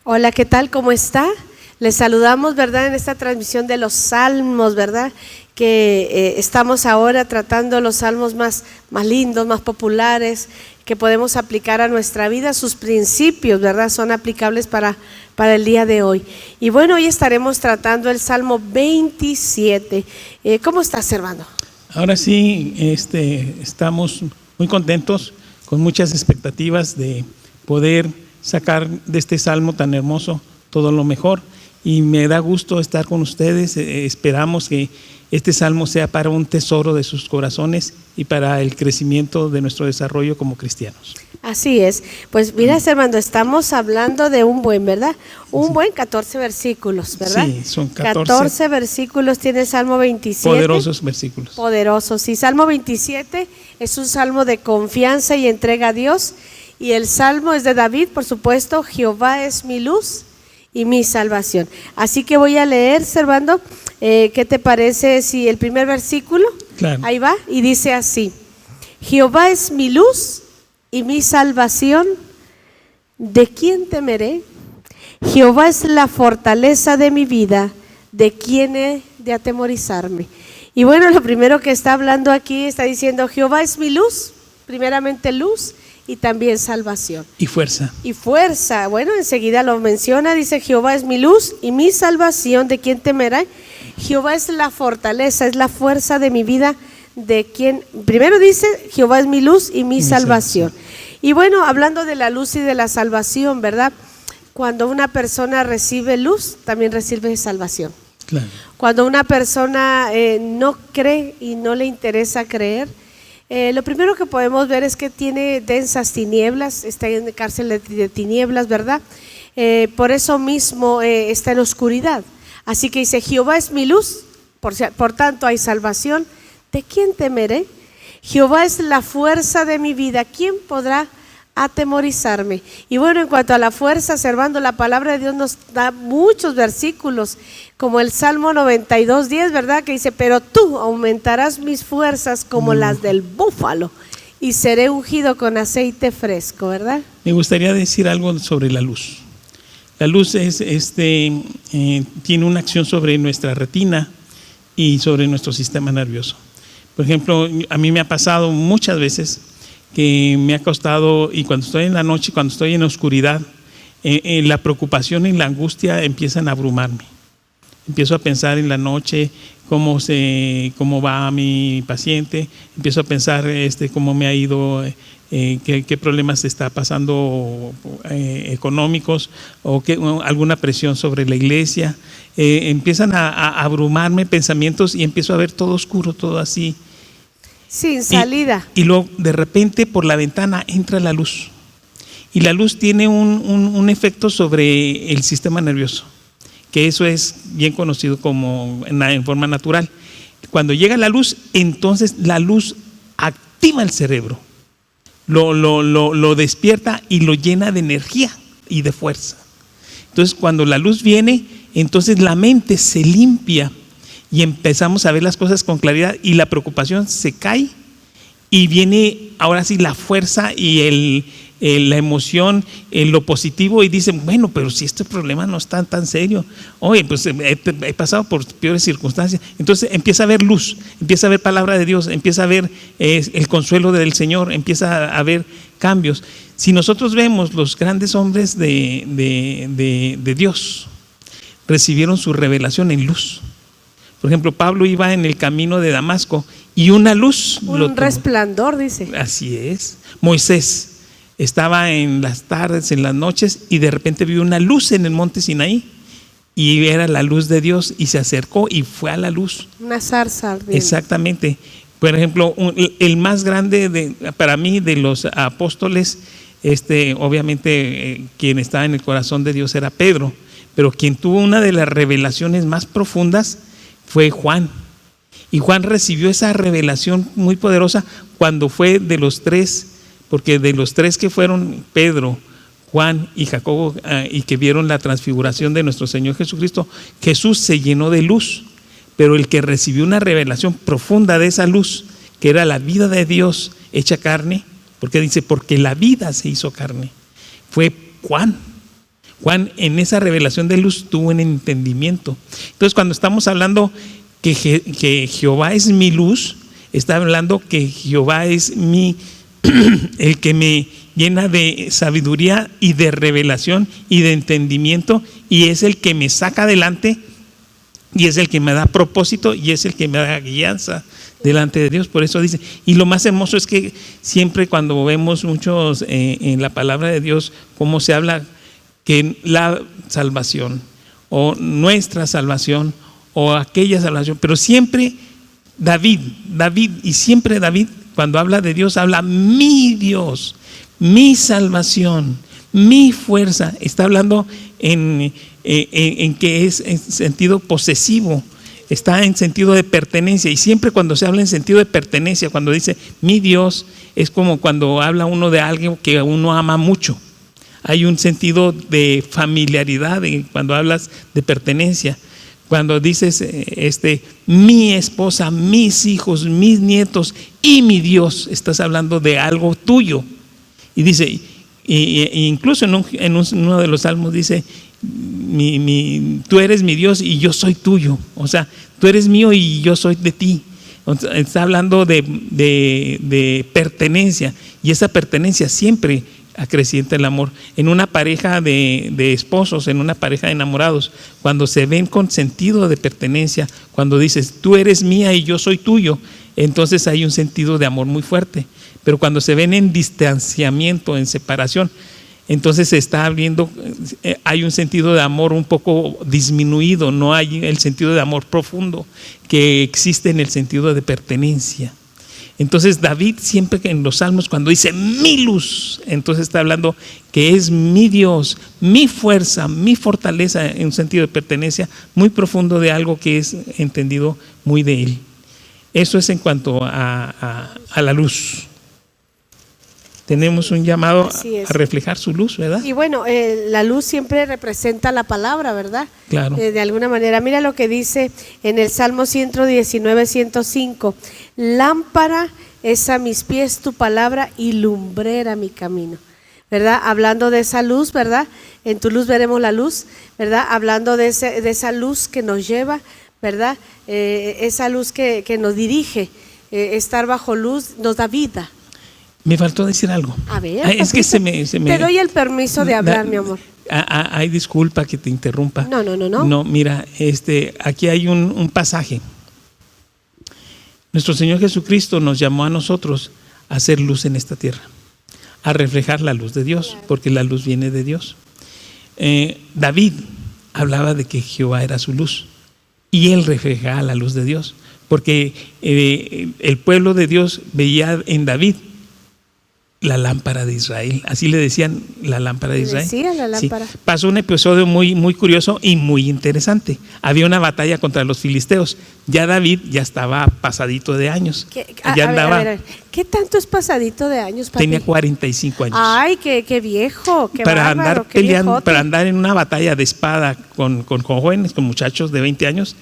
Hola, ¿qué tal? ¿Cómo está? Les saludamos, ¿verdad? En esta transmisión de los salmos, ¿verdad? Que estamos ahora tratando los salmos más lindos, más populares, que podemos aplicar a nuestra vida. Sus principios, ¿verdad? Son aplicables para el día de hoy. Y bueno, hoy estaremos tratando el Salmo 27. ¿Cómo estás, hermano? Ahora sí, estamos muy contentos, con muchas expectativas de poder sacar de este salmo tan hermoso todo lo mejor, y me da gusto estar con ustedes. Esperamos que este salmo sea para un tesoro de sus corazones y para el crecimiento de nuestro desarrollo como cristianos. Así es. Pues mira, hermano, estamos hablando de un buen, ¿verdad? Un buen 14 versículos, ¿verdad? Sí, son 14 versículos tiene el Salmo 27. Poderosos versículos. Poderosos. Sí, Salmo 27 es un salmo de confianza y entrega a Dios. Y el salmo es de David, por supuesto. Jehová es mi luz y mi salvación. Así que voy a leer, Servando, ¿qué te parece si el primer versículo? Claro. Ahí va, y dice así: Jehová es mi luz y mi salvación, ¿de quién temeré? Jehová es la fortaleza de mi vida, ¿de quién he de atemorizarme? Y bueno, lo primero que está hablando aquí, está diciendo Jehová es mi luz, primeramente luz, y también salvación. Y fuerza. Y fuerza. Bueno, enseguida lo menciona, dice Jehová es mi luz y mi salvación, ¿de quién temeré? Jehová es la fortaleza, es la fuerza de mi vida, ¿de quién? Primero dice Jehová es mi luz y mi salvación. Y bueno, hablando de la luz y de la salvación, ¿verdad? Cuando una persona recibe luz, también recibe salvación. Claro. Cuando una persona no cree y no le interesa creer, lo primero que podemos ver es que tiene densas tinieblas, está en cárcel de tinieblas, ¿verdad? Por eso mismo está en oscuridad. Así que dice, Jehová es mi luz, por tanto hay salvación. ¿De quién temeré? Jehová es la fuerza de mi vida, ¿quién podrá atemorizarme? Y bueno, en cuanto a la fuerza, Servando, la palabra de Dios nos da muchos versículos, como el Salmo 92:10, ¿verdad? Que dice, pero tú aumentarás mis fuerzas como las del búfalo, y seré ungido con aceite fresco, ¿verdad? Me gustaría decir algo sobre la luz. La luz tiene una acción sobre nuestra retina y sobre nuestro sistema nervioso. Por ejemplo, a mí me ha pasado muchas veces que me ha costado, y cuando estoy en la noche, cuando estoy en la oscuridad, la preocupación y la angustia empiezan a abrumarme. Empiezo a pensar en la noche cómo va mi paciente, empiezo a pensar cómo me ha ido, qué problemas está pasando económicos, o alguna presión sobre la iglesia. Empiezan a abrumarme pensamientos y empiezo a ver todo oscuro, todo así. Sin salida. Y luego de repente por la ventana entra la luz. Y la luz tiene un efecto sobre el sistema nervioso, que eso es bien conocido como en forma natural. Cuando llega la luz, entonces la luz activa el cerebro, lo despierta y lo llena de energía y de fuerza. Entonces cuando la luz viene, entonces la mente se limpia y empezamos a ver las cosas con claridad, y la preocupación se cae, y viene ahora sí la fuerza y la emoción, lo positivo, y dicen, bueno, pero si este problema no está tan serio, oye, pues he pasado por peores circunstancias. Entonces empieza a haber luz, empieza a haber palabra de Dios, empieza a haber el consuelo del Señor, empieza a haber cambios. Si nosotros vemos, los grandes hombres de Dios recibieron su revelación en luz. Por ejemplo, Pablo iba en el camino de Damasco y una luz un resplandor, dice. Así es. Moisés estaba en las tardes, en las noches, y de repente vio una luz en el monte Sinaí, y era la luz de Dios, y se acercó y fue a la luz. Una zarza ardiente. Exactamente. Por ejemplo, el más grande para mí de los apóstoles, obviamente quien estaba en el corazón de Dios era Pedro, pero quien tuvo una de las revelaciones más profundas fue Juan. Y Juan recibió esa revelación muy poderosa cuando fue de los tres, porque de los tres que fueron, Pedro, Juan y Jacobo, y que vieron la transfiguración de nuestro Señor Jesucristo, Jesús se llenó de luz, pero el que recibió una revelación profunda de esa luz, que era la vida de Dios hecha carne, porque dice, porque la vida se hizo carne, fue Juan. Juan en esa revelación de luz tuvo un entendimiento. Entonces cuando estamos hablando que Jehová es mi luz, está hablando que Jehová es el que me llena de sabiduría y de revelación y de entendimiento, y es el que me saca adelante, y es el que me da propósito, y es el que me da guianza delante de Dios. Por eso dice, y lo más hermoso es que siempre cuando vemos muchos en la palabra de Dios, cómo se habla que la salvación, o nuestra salvación, o aquella salvación, pero siempre David, y siempre David, cuando habla de Dios, habla mi Dios, mi salvación, mi fuerza. Está hablando en que es en sentido posesivo, está en sentido de pertenencia. Y siempre cuando se habla en sentido de pertenencia, cuando dice mi Dios, es como cuando habla uno de alguien que uno ama mucho. Hay un sentido de familiaridad cuando hablas de pertenencia. Cuando dices mi esposa, mis hijos, mis nietos y mi Dios, estás hablando de algo tuyo. Y dice, incluso en uno de los salmos dice, tú eres mi Dios y yo soy tuyo. O sea, tú eres mío y yo soy de ti. Está hablando de pertenencia, y esa pertenencia siempre acrecienta el amor. En una pareja de esposos, en una pareja de enamorados, cuando se ven con sentido de pertenencia, cuando dices tú eres mía y yo soy tuyo, entonces hay un sentido de amor muy fuerte. Pero cuando se ven en distanciamiento, en separación, entonces se está abriendo, hay un sentido de amor un poco disminuido, no hay el sentido de amor profundo que existe en el sentido de pertenencia. Entonces David siempre en los salmos cuando dice mi luz, entonces está hablando que es mi Dios, mi fuerza, mi fortaleza, en un sentido de pertenencia muy profundo de algo que es entendido muy de él. Eso es en cuanto a la luz. Tenemos un llamado a reflejar su luz, ¿verdad? Y bueno, la luz siempre representa la palabra, ¿verdad? Claro. De alguna manera. Mira lo que dice en el Salmo 119, 105. Lámpara es a mis pies tu palabra y lumbrera mi camino, ¿verdad? Hablando de esa luz, ¿verdad? En tu luz veremos la luz, ¿verdad? Hablando de esa luz que nos lleva, ¿verdad? Esa luz que nos dirige. Estar bajo luz nos da vida. Me faltó decir algo. A ver, es que se me te doy el permiso de hablar, mi amor. Ay, disculpa que te interrumpa. No. No, mira, aquí hay un pasaje. Nuestro Señor Jesucristo nos llamó a nosotros a hacer luz en esta tierra, a reflejar la luz de Dios, porque la luz viene de Dios. David hablaba de que Jehová era su luz y él reflejaba la luz de Dios, porque el pueblo de Dios veía en David la lámpara de Israel, así le decían, la lámpara de Israel. Sí, la lámpara. Sí. Pasó un episodio muy, muy curioso y muy interesante. Había una batalla contra los filisteos. Ya David ya estaba pasadito de años. Ya andaba. A ver. ¿Qué tanto es pasadito de años, papi? Tenía 45 años. Ay, qué viejo, qué para bárbaro, andar qué peleando, viejote. para andar en una batalla de espada con jóvenes, con muchachos de 20 años,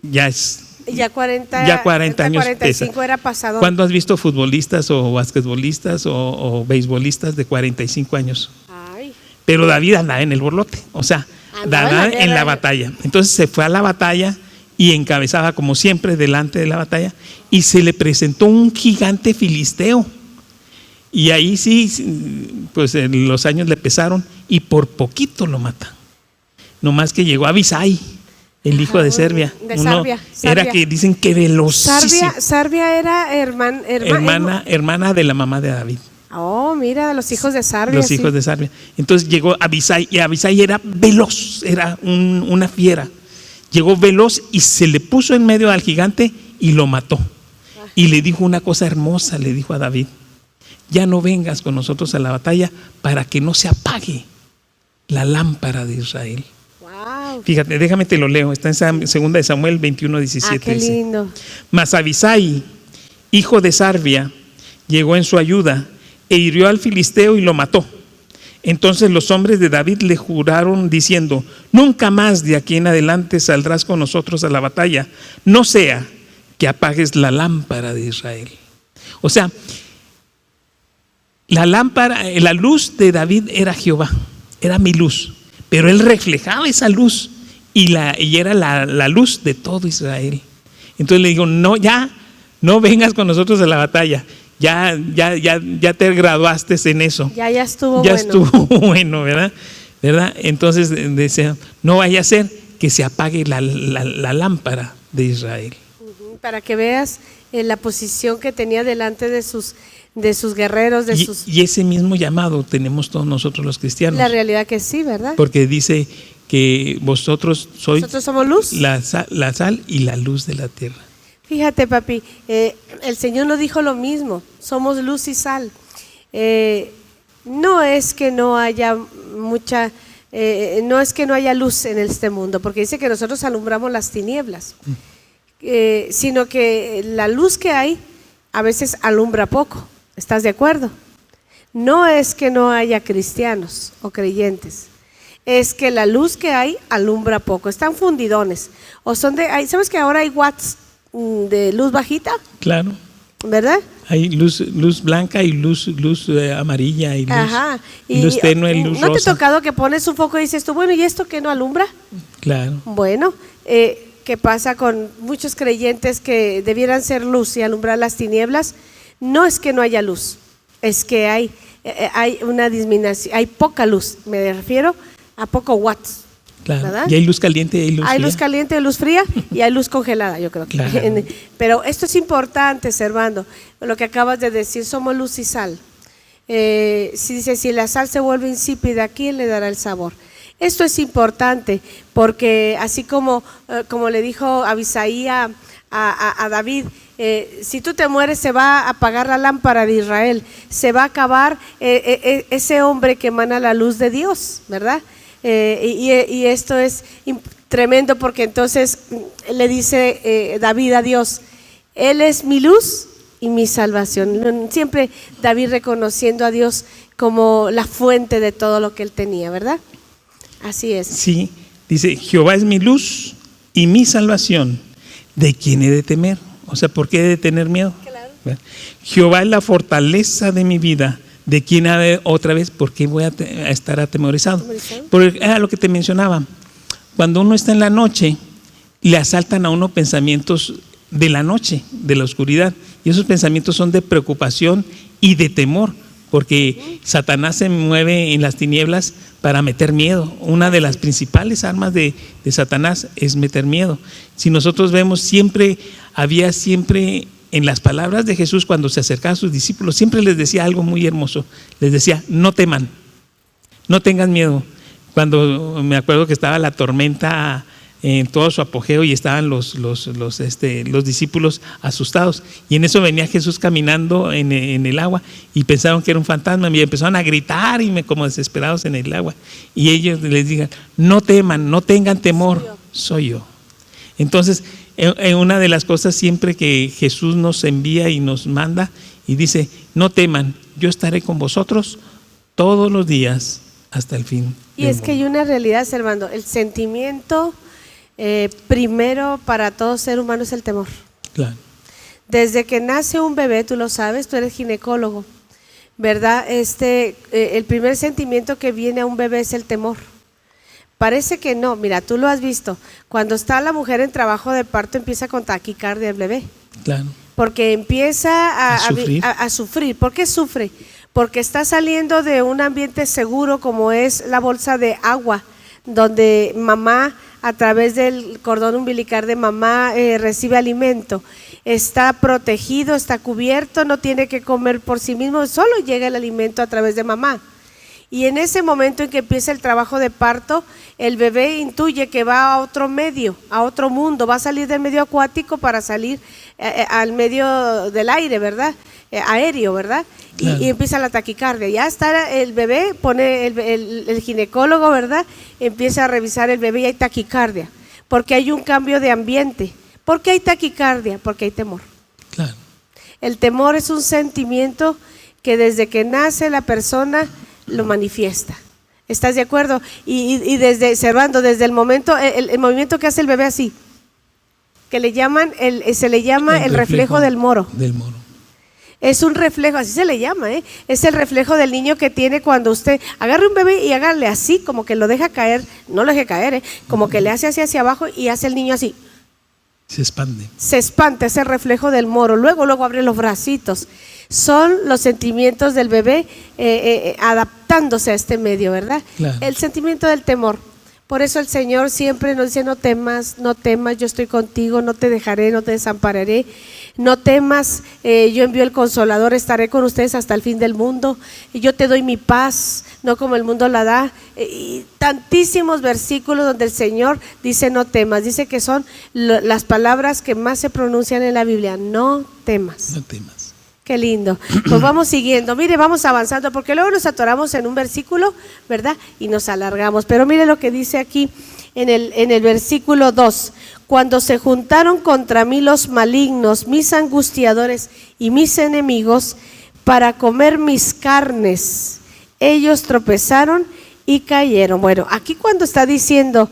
ya es. Ya 40 años 45 pesa. era pasado. ¿Cuándo has visto futbolistas o basquetbolistas o beisbolistas de 45 años? Ay. Pero David andaba en el borlote, o sea, andaba en la batalla. Entonces se fue a la batalla y encabezaba como siempre delante de la batalla, y se le presentó un gigante filisteo. Y ahí sí, pues los años le pesaron y por poquito lo mata. Nomás que llegó Abisai, el hijo de Serbia. De Sarbia. Era que dicen que velocísimo. Sarbia era hermana de la mamá de David. Oh, mira, los hijos de Sarbia. Los hijos de Sarbia. Entonces llegó Abisai, y Abisai era veloz, era una fiera. Llegó veloz y se le puso en medio al gigante y lo mató. Y le dijo una cosa hermosa, le dijo a David: ya no vengas con nosotros a la batalla para que no se apague la lámpara de Israel. Wow. Fíjate, déjame te lo leo, está en 2 de Samuel 21:17. Qué lindo. Dice: mas Abisai, hijo de Sarbia, llegó en su ayuda e hirió al filisteo y lo mató. Entonces los hombres de David le juraron diciendo: nunca más de aquí en adelante saldrás con nosotros a la batalla, no sea que apagues la lámpara de Israel. O sea, la lámpara, la luz de David era Jehová, era mi luz. pero él reflejaba esa luz y era la luz de todo Israel. Entonces le digo, no, ya no vengas con nosotros a la batalla, ya te graduaste en eso. Ya estuvo ya bueno. estuvo bueno, ¿verdad? Entonces decía, no vaya a ser que se apague la lámpara de Israel. Para que veas la posición que tenía delante de sus guerreros, y ese mismo llamado tenemos todos nosotros los cristianos. La realidad que sí, ¿verdad? Porque dice que nosotros somos luz, la sal y la luz de la tierra. Fíjate, papi, el Señor nos dijo lo mismo, somos luz y sal. No es que no haya no es que no haya luz en este mundo, porque dice que nosotros alumbramos las tinieblas, sino que la luz que hay a veces alumbra poco. ¿Estás de acuerdo? No es que no haya cristianos o creyentes, es que la luz que hay alumbra poco, están fundidones, o son ¿sabes que ahora hay watts de luz bajita? Claro. ¿Verdad? Hay luz blanca y luz amarilla y luz tenue y luz rosa. ¿No te ha tocado que pones un foco y dices tú, bueno, ¿y esto qué no alumbra? Claro. Bueno, ¿qué pasa con muchos creyentes que debieran ser luz y alumbrar las tinieblas? No es que no haya luz, es que hay una disminución, hay poca luz, me refiero a poco watts. Claro. ¿Verdad? Y hay luz caliente y hay luz fría. Hay luz caliente y luz fría y hay luz congelada, yo creo que. Claro. Pero esto es importante, Servando, lo que acabas de decir, somos luz y sal. Si dice, si la sal se vuelve insípida, ¿quién le dará el sabor? Esto es importante porque así como le dijo Abisaí a David, si tú te mueres se va a apagar la lámpara de Israel, se va a acabar ese hombre que emana la luz de Dios, ¿verdad? Y esto es tremendo porque entonces le dice David a Dios, Él es mi luz y mi salvación. Siempre David reconociendo a Dios como la fuente de todo lo que él tenía, ¿verdad? Así es. Sí, dice, Jehová es mi luz y mi salvación, ¿de quién he de temer? O sea, ¿por qué he de tener miedo? Claro. Jehová es la fortaleza de mi vida, ¿de quién ha de otra vez? ¿Por qué voy a estar atemorizado? Porque era lo que te mencionaba, cuando uno está en la noche, le asaltan a uno pensamientos de la noche, de la oscuridad, y esos pensamientos son de preocupación y de temor, porque Satanás se mueve en las tinieblas para meter miedo. Una de las principales armas de Satanás es meter miedo. Si nosotros vemos, había siempre en las palabras de Jesús cuando se acercaba a sus discípulos, siempre les decía algo muy hermoso, les decía, no teman, no tengan miedo. Cuando me acuerdo que estaba la tormenta en todo su apogeo y estaban los discípulos asustados, y en eso venía Jesús caminando en el agua y pensaron que era un fantasma y empezaron a gritar como desesperados en el agua, y ellos les digan, no teman, no tengan temor, soy yo. Entonces, una de las cosas siempre que Jesús nos envía y nos manda y dice, no teman, yo estaré con vosotros todos los días hasta el fin. Y es que hay una realidad, Servando, el sentimiento primero para todo ser humano es el temor. Claro. Desde que nace un bebé, tú lo sabes, tú eres ginecólogo, ¿verdad? El primer sentimiento que viene a un bebé es el temor. Parece que no, mira, tú lo has visto, cuando está la mujer en trabajo de parto empieza con taquicardia el bebé. Claro. Porque empieza a sufrir. ¿Por qué sufre? Porque está saliendo de un ambiente seguro como es la bolsa de agua, donde mamá, a través del cordón umbilical de mamá, recibe alimento. Está protegido, está cubierto, no tiene que comer por sí mismo, solo llega el alimento a través de mamá. Y en ese momento en que empieza el trabajo de parto, el bebé intuye que va a otro medio, a otro mundo, va a salir del medio acuático para salir al medio del aire, ¿verdad? Aéreo, ¿verdad? Claro. Y empieza la taquicardia. Ya está el bebé, pone el ginecólogo, ¿verdad? Empieza a revisar el bebé y hay taquicardia, porque hay un cambio de ambiente. ¿Por qué hay taquicardia? Porque hay temor. Claro. El temor es un sentimiento que desde que nace la persona lo manifiesta. ¿Estás de acuerdo? Y Servando, desde el momento, el movimiento que hace el bebé así, que se le llama el reflejo del moro. Es un reflejo, así se le llama, es el reflejo del niño que tiene cuando usted agarra un bebé y hágale así, como que lo deja caer, no lo deje caer, como que le hace así hacia abajo y hace el niño así. Se expande. Se espanta, ese reflejo del moro. Luego abre los bracitos. Son los sentimientos del bebé adaptándose a este medio, ¿verdad? Claro. El sentimiento del temor. Por eso el Señor siempre nos dice: no temas, no temas, yo estoy contigo, no te dejaré, no te desampararé. No temas, yo envío el Consolador, estaré con ustedes hasta el fin del mundo. Y yo te doy mi paz, no como el mundo la da. Y tantísimos versículos donde el Señor dice no temas. Dice que son las palabras que más se pronuncian en la Biblia. No temas. No temas. Qué lindo. Pues vamos siguiendo. Mire, vamos avanzando, porque luego nos atoramos en un versículo, ¿verdad? Y nos alargamos. Pero mire lo que dice aquí en el versículo 2. Cuando se juntaron contra mí los malignos, mis angustiadores y mis enemigos, para comer mis carnes, ellos tropezaron y cayeron. Bueno, aquí cuando está diciendo,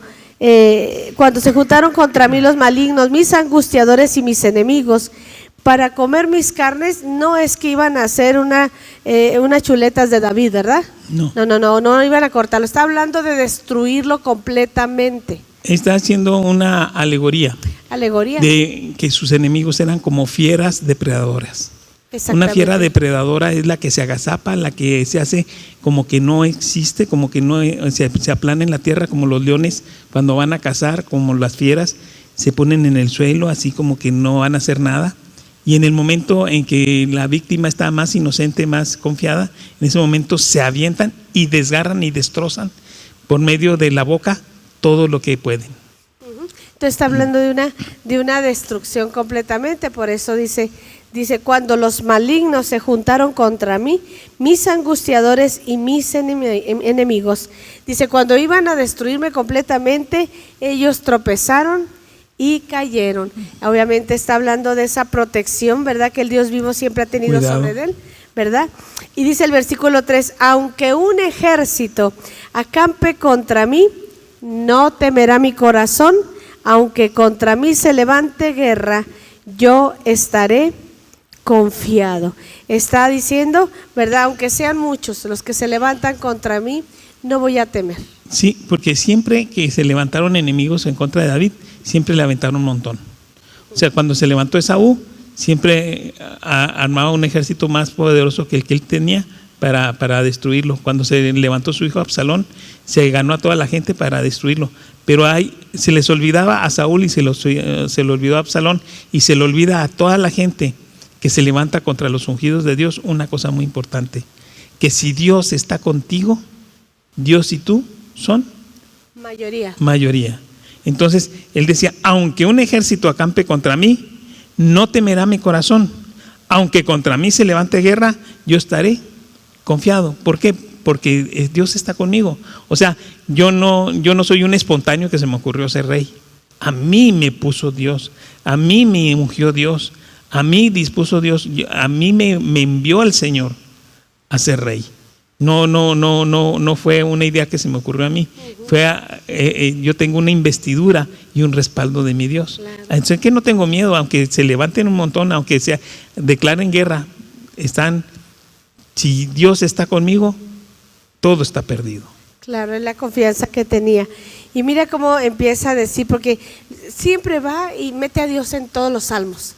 cuando se juntaron contra mí los malignos, mis angustiadores y mis enemigos, para comer mis carnes, no es que iban a hacer unas chuletas de David, ¿verdad? No iban a cortarlo. Está hablando de destruirlo completamente. Está haciendo una alegoría. Alegoría. De que sus enemigos eran como fieras depredadoras. Una fiera depredadora es la que se agazapa, la que se hace como que no existe, como que no se aplana en la tierra, como los leones cuando van a cazar, como las fieras se ponen en el suelo, así como que no van a hacer nada. Y en el momento en que la víctima está más inocente, más confiada, en ese momento se avientan y desgarran y destrozan por medio de la boca todo lo que pueden. Entonces está hablando de una destrucción completamente. Por eso dice, cuando los malignos se juntaron contra mí, mis angustiadores y mis enemigos. Dice, cuando iban a destruirme completamente, ellos tropezaron y cayeron. Obviamente está hablando de esa protección, ¿verdad? Que el Dios vivo siempre ha tenido sobre él, ¿verdad? Y dice el versículo 3, aunque un ejército acampe contra mí, no temerá mi corazón, aunque contra mí se levante guerra, yo estaré confiado. Está diciendo, ¿verdad? Aunque sean muchos los que se levantan contra mí, no voy a temer. Sí, porque siempre que se levantaron enemigos en contra de David, siempre le aventaron un montón. O sea, cuando se levantó Esaú, siempre armaba un ejército más poderoso que el que él tenía para destruirlo. Cuando se levantó su hijo Absalón, se ganó a toda la gente para destruirlo. Pero se les olvidaba a Saúl y se le olvidó a Absalón, y se le olvida a toda la gente que se levanta contra los ungidos de Dios una cosa muy importante: que si Dios está contigo, Dios y tú son mayoría. Entonces él decía, aunque un ejército acampe contra mí, no temerá mi corazón, aunque contra mí se levante guerra, yo estaré confiado. ¿Por qué? Porque Dios está conmigo. O sea, yo no soy un espontáneo que se me ocurrió ser rey. A mí me puso Dios, a mí me ungió Dios, a mí dispuso Dios, a mí me envió el Señor a ser rey. No fue una idea que se me ocurrió a mí. Yo tengo una investidura y un respaldo de mi Dios. Claro. Entonces, que no tengo miedo, aunque se levanten un montón, aunque declaren guerra, si Dios está conmigo, todo está perdido. Claro, es la confianza que tenía. Y mira cómo empieza a decir, porque siempre va y mete a Dios en todos los salmos.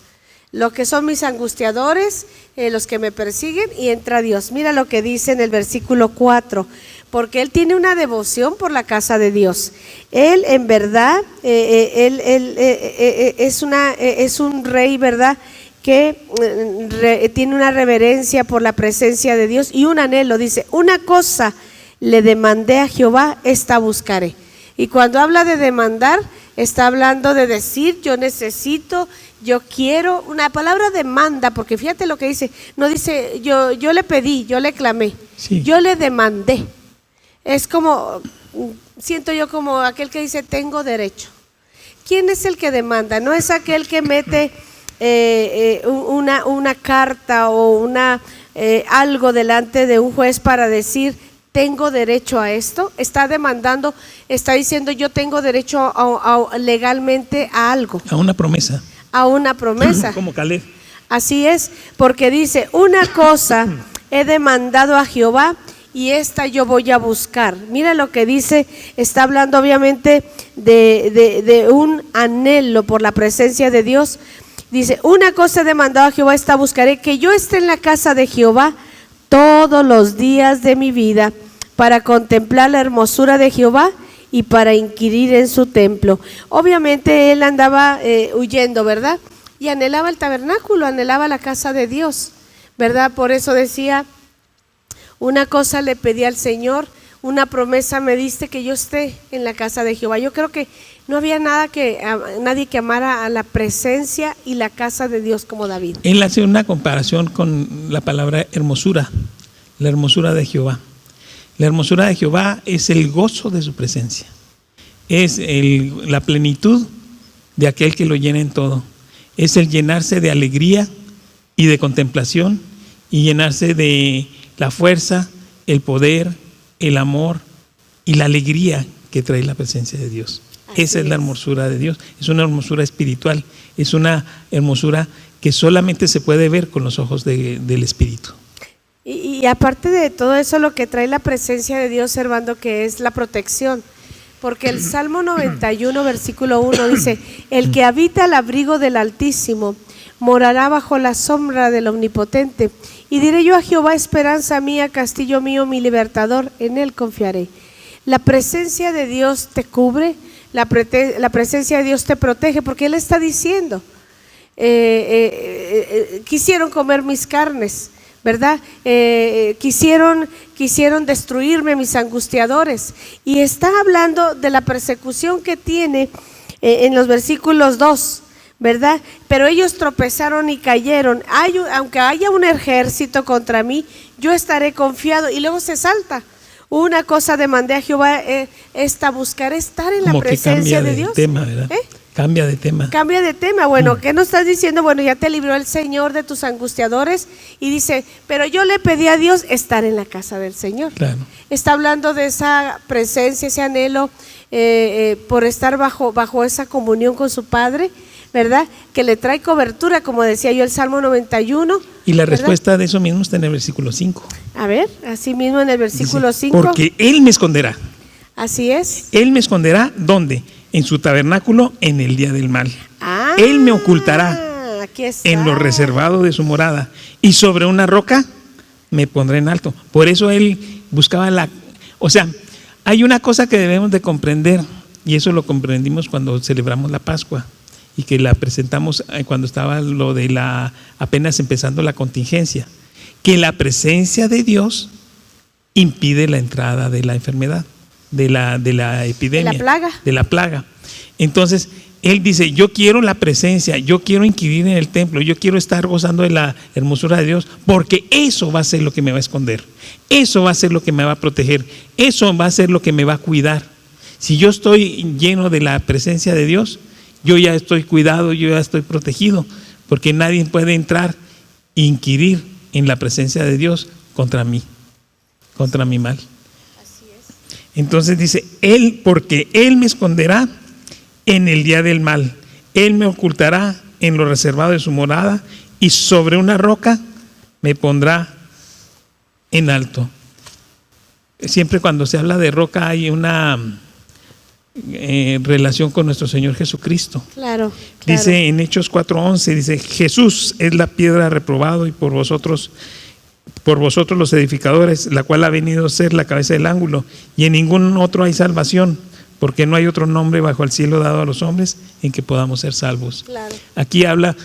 Lo que son mis angustiadores, los que me persiguen, y entra Dios. Mira lo que dice en el versículo 4, porque él tiene una devoción por la casa de Dios. Él en verdad, es un rey, ¿verdad?, que tiene una reverencia por la presencia de Dios y un anhelo. Dice, una cosa le demandé a Jehová, esta buscaré. Y cuando habla de demandar, está hablando de decir, yo necesito, yo quiero. Una palabra demanda, porque fíjate lo que dice, no dice yo le pedí, yo le clamé, sí. Yo le demandé. Es como, siento yo como aquel que dice tengo derecho. ¿Quién es el que demanda? No es aquel que mete una carta o algo delante de un juez para decir tengo derecho a esto. Está demandando, está diciendo yo tengo derecho legalmente a algo. A una promesa. A una promesa. Como Caleb. Así es, porque dice, una cosa he demandado a Jehová y esta yo voy a buscar. Mira lo que dice, está hablando obviamente de un anhelo por la presencia de Dios. Dice, una cosa he demandado a Jehová, esta buscaré, que yo esté en la casa de Jehová todos los días de mi vida, para contemplar la hermosura de Jehová y para inquirir en su templo. Obviamente él andaba huyendo, ¿verdad? Y anhelaba el tabernáculo, anhelaba la casa de Dios, ¿verdad? Por eso decía, una cosa le pedí al Señor, una promesa me diste, que yo esté en la casa de Jehová. Yo creo que no había nadie que amara a la presencia y la casa de Dios como David. Él hace una comparación con la palabra hermosura, la hermosura de Jehová. La hermosura de Jehová es el gozo de su presencia, es la plenitud de aquel que lo llena en todo, es el llenarse de alegría y de contemplación y llenarse de la fuerza, el poder, el amor y la alegría que trae la presencia de Dios. Esa es la hermosura de Dios, es una hermosura espiritual, es una hermosura que solamente se puede ver con los ojos del Espíritu. Y aparte de todo eso, lo que trae la presencia de Dios, Servando, que es la protección. Porque el Salmo 91, versículo 1 dice, el que habita al abrigo del Altísimo morará bajo la sombra del Omnipotente. Y diré yo a Jehová, esperanza mía, castillo mío, mi libertador, en él confiaré. La presencia de Dios te cubre, la presencia de Dios te protege, porque Él está diciendo, quisieron comer mis carnes, ¿verdad? Quisieron destruirme mis angustiadores. Y está hablando de la persecución que tiene en los versículos 2, ¿verdad? Pero ellos tropezaron y cayeron. Aunque haya un ejército contra mí, yo estaré confiado. Y luego se salta. Una cosa demandé a Jehová, esta buscaré estar en la presencia de Dios. Tema, ¿verdad? Cambia de tema. Cambia de tema. Bueno, ¿qué nos estás diciendo? Bueno, ya te libró el Señor de tus angustiadores. Y dice, pero yo le pedí a Dios estar en la casa del Señor. Claro. Está hablando de esa presencia, ese anhelo por estar bajo esa comunión con su Padre, ¿verdad? Que le trae cobertura, como decía yo, el Salmo 91. Y la respuesta de eso mismo está en el versículo 5. A ver, así mismo en el versículo 5. Porque Él me esconderá. Así es. Él me esconderá, ¿dónde? En su tabernáculo en el día del mal. Él me ocultará en lo reservado de su morada, y sobre una roca me pondré en alto. Por eso Él buscaba o sea, hay una cosa que debemos de comprender, y eso lo comprendimos cuando celebramos la Pascua y que la presentamos cuando estaba lo de apenas empezando la contingencia, que la presencia de Dios impide la entrada de la enfermedad, de la epidemia, de la plaga. Entonces Él dice, yo quiero la presencia, yo quiero inquirir en el templo, yo quiero estar gozando de la hermosura de Dios, porque eso va a ser lo que me va a esconder, eso va a ser lo que me va a proteger, eso va a ser lo que me va a cuidar. Si yo estoy lleno de la presencia de Dios, yo ya estoy cuidado, yo ya estoy protegido, porque nadie puede entrar e inquirir en la presencia de Dios contra mí, contra mi mal. Entonces dice, porque Él me esconderá en el día del mal, Él me ocultará en lo reservado de su morada, y sobre una roca me pondrá en alto. Siempre cuando se habla de roca hay una relación con nuestro Señor Jesucristo. Claro. Dice en Hechos 4:11, dice, Jesús es la piedra reprobado y por vosotros los edificadores, la cual ha venido a ser la cabeza del ángulo, y en ningún otro hay salvación, porque no hay otro nombre bajo el cielo dado a los hombres en que podamos ser salvos. Claro. Aquí habla,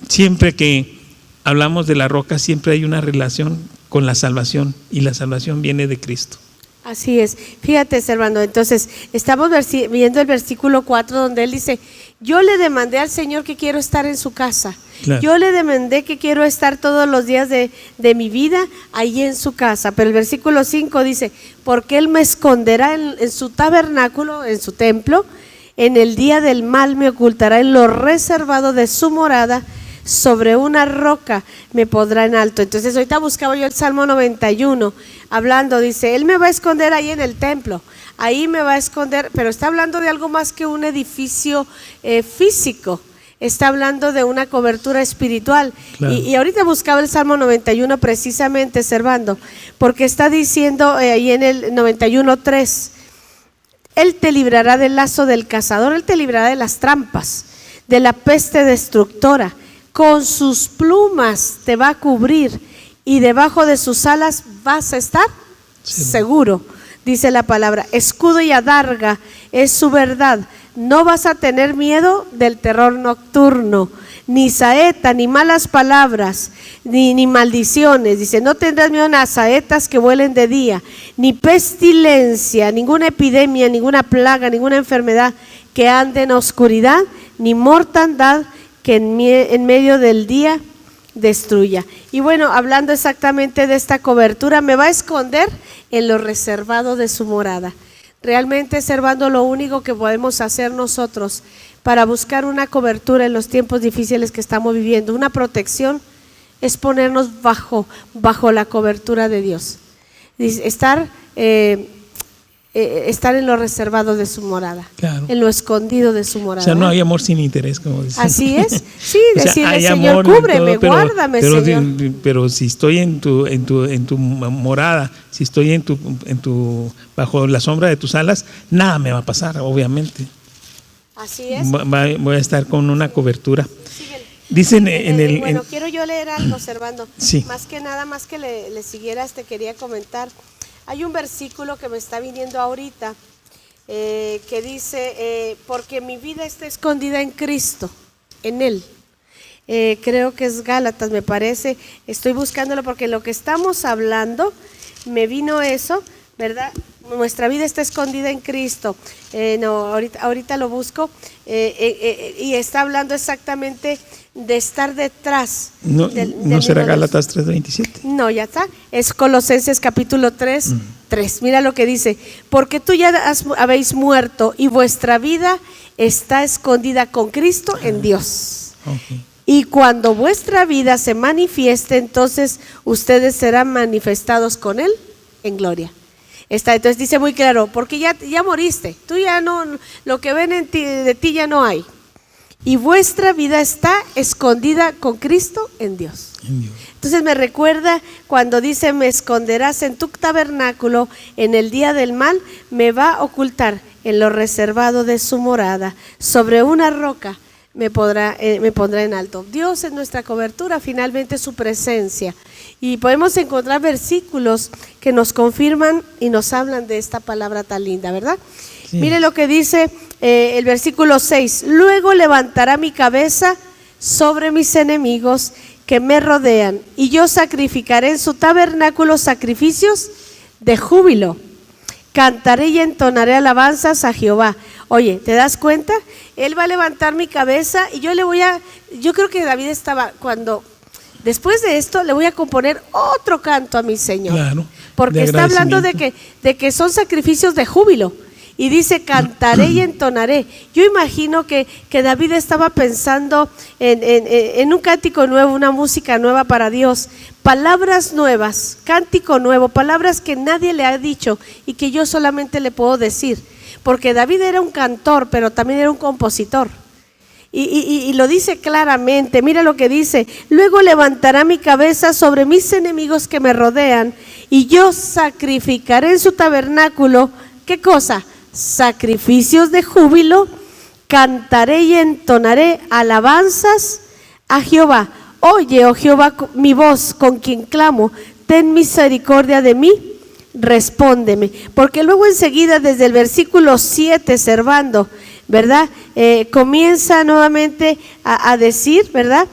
siempre que hablamos de la roca, siempre hay una relación con la salvación, y la salvación viene de Cristo. Así es. Fíjate, Servando, entonces estamos viendo el versículo 4, donde Él dice, yo le demandé al Señor que quiero estar en su casa. Claro. Yo le demandé que quiero estar todos los días de mi vida ahí en su casa. Pero el versículo 5 dice, porque Él me esconderá en su tabernáculo, en su templo, en el día del mal me ocultará en lo reservado de su morada, sobre una roca me pondrá en alto. Entonces ahorita buscaba yo el Salmo 91, hablando, dice, Él me va a esconder ahí en el templo, ahí me va a esconder, pero está hablando de algo más que un edificio físico. está hablando de una cobertura espiritual. Claro. Y ahorita buscaba el Salmo 91 precisamente, Servando, porque está diciendo ahí en el 91:3, Él te librará del lazo del cazador, Él te librará de las trampas, de la peste destructora. Con sus plumas te va a cubrir y debajo de sus alas vas a estar seguro. Dice la palabra, escudo y adarga es su verdad. No vas a tener miedo del terror nocturno, ni saeta, ni malas palabras, ni maldiciones. Dice, no tendrás miedo a las saetas que vuelen de día, ni pestilencia, ninguna epidemia, ninguna plaga, ninguna enfermedad que ande en oscuridad, ni mortandad que en medio del día destruya. Y bueno, hablando exactamente de esta cobertura, me va a esconder en lo reservado de su morada. Realmente, Servando, lo único que podemos hacer nosotros para buscar una cobertura en los tiempos difíciles que estamos viviendo, una protección, es ponernos bajo la cobertura de Dios. Estar en lo reservado de su morada, claro, en lo escondido de su morada. O sea, no hay amor sin interés, como dicen. Así es, sí, O sea, decirle, hay Señor, amor, cúbreme, todo, guárdame, Señor. Pero si estoy en tu morada, si estoy bajo la sombra de tus alas, nada me va a pasar, obviamente. Así es. Voy a estar con una cobertura. Síguele. Dicen Bueno, quiero yo leer algo, Servando. Sí. Más que nada, más que le siguieras, te quería comentar. Hay un versículo que me está viniendo ahorita que dice, porque mi vida está escondida en Cristo, en Él. Creo que es Gálatas, me parece. Estoy buscándolo porque lo que estamos hablando, me vino eso, ¿verdad? Nuestra vida está escondida en Cristo. Ahorita lo busco. Y está hablando exactamente de estar detrás. ¿No será Gálatas 3:27? No, ya está. Es Colosenses capítulo 3. Mira lo que dice. Porque tú ya habéis muerto y vuestra vida está escondida con Cristo en Dios. Okay. Y cuando vuestra vida se manifieste, entonces ustedes serán manifestados con Él en gloria. Entonces dice muy claro, porque ya moriste, tú ya no, lo que ven de ti ya no hay. Y vuestra vida está escondida con Cristo en Dios. Entonces me recuerda cuando dice, me esconderás en tu tabernáculo, en el día del mal, me va a ocultar en lo reservado de su morada, sobre una roca me pondrá en alto. Dios es nuestra cobertura, finalmente su presencia. Y podemos encontrar versículos que nos confirman y nos hablan de esta palabra tan linda, ¿verdad? Sí. Mire lo que dice el versículo 6. Luego levantará mi cabeza sobre mis enemigos que me rodean, y yo sacrificaré en su tabernáculo sacrificios de júbilo. Cantaré y entonaré alabanzas a Jehová. Oye, ¿te das cuenta? Él va a levantar mi cabeza y yo creo que David estaba después de esto le voy a componer otro canto a mi Señor. Claro, porque está hablando de que son sacrificios de júbilo. Y dice, cantaré y entonaré. Yo imagino que David estaba pensando en un cántico nuevo, una música nueva para Dios. Palabras nuevas, cántico nuevo, palabras que nadie le ha dicho y que yo solamente le puedo decir. Porque David era un cantor, pero también era un compositor. Y lo dice claramente, mira lo que dice. Luego levantará mi cabeza sobre mis enemigos que me rodean, y yo sacrificaré en su tabernáculo, ¿qué cosa? Sacrificios de júbilo, cantaré y entonaré alabanzas a Jehová. Oye, oh Jehová, mi voz con quien clamo, ten misericordia de mí, respóndeme. Porque luego enseguida desde el versículo 7, Servando, ¿verdad? Comienza nuevamente a decir, ¿verdad?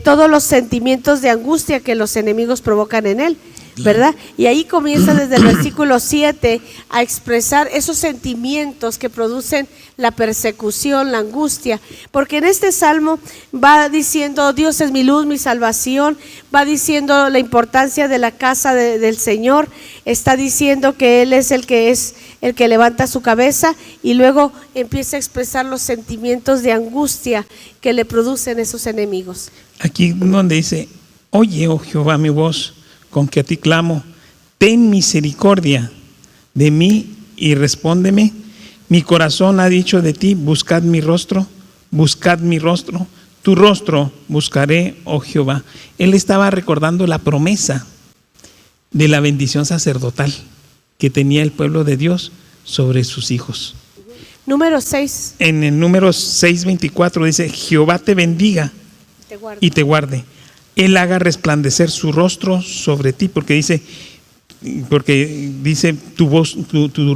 Todos los sentimientos de angustia que los enemigos provocan en él, ¿verdad? Y ahí comienza desde el versículo 7 a expresar esos sentimientos que producen la persecución, la angustia, porque en este salmo va diciendo, Dios es mi luz, mi salvación, va diciendo la importancia de la casa del Señor, está diciendo que Él es el que levanta su cabeza, y luego empieza a expresar los sentimientos de angustia que le producen esos enemigos. Aquí donde dice, oye, oh Jehová, mi voz con que a ti clamo, ten misericordia de mí y respóndeme. Mi corazón ha dicho de ti, buscad mi rostro tu rostro buscaré, oh Jehová. Él estaba recordando la promesa de la bendición sacerdotal que tenía el pueblo de Dios sobre sus hijos. Número 6. En el número 6:24 dice: Jehová te bendiga y te guarde. Él haga resplandecer su rostro sobre ti, porque dice tu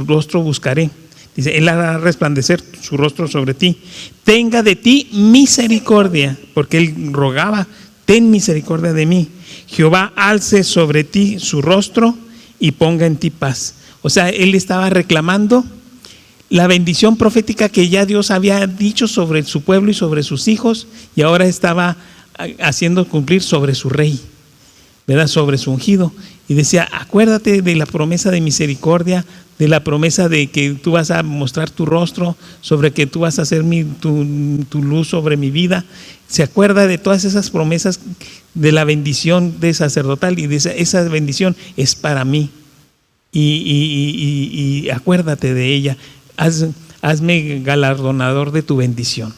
rostro buscaré. Dice, Él hará resplandecer su rostro sobre ti. Tenga de ti misericordia, porque Él rogaba, ten misericordia de mí. Jehová alce sobre ti su rostro y ponga en ti paz. O sea, Él estaba reclamando la bendición profética que ya Dios había dicho sobre su pueblo y sobre sus hijos, y ahora estaba haciendo cumplir sobre su rey, ¿verdad? Sobre su ungido. Y decía, acuérdate de la promesa de misericordia, de la promesa de que tú vas a mostrar tu rostro, sobre que tú vas a hacer tu luz sobre mi vida. Se acuerda de todas esas promesas de la bendición de sacerdotal, y dice, esa bendición es para mí, y acuérdate de ella. Hazme galardonador de tu bendición.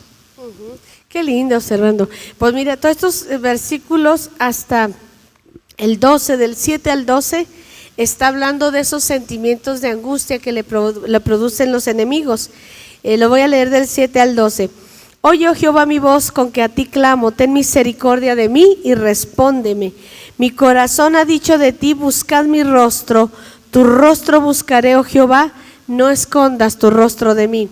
Qué lindo, Servando. Pues mira, todos estos versículos hasta el 12, del 7 al 12, está hablando de esos sentimientos de angustia que le producen los enemigos. Lo voy a leer del 7 al 12. Oye, oh Jehová, mi voz con que a ti clamo, ten misericordia de mí y respóndeme. Mi corazón ha dicho de ti, buscad mi rostro. Tu rostro buscaré, oh Jehová, no escondas tu rostro de mí.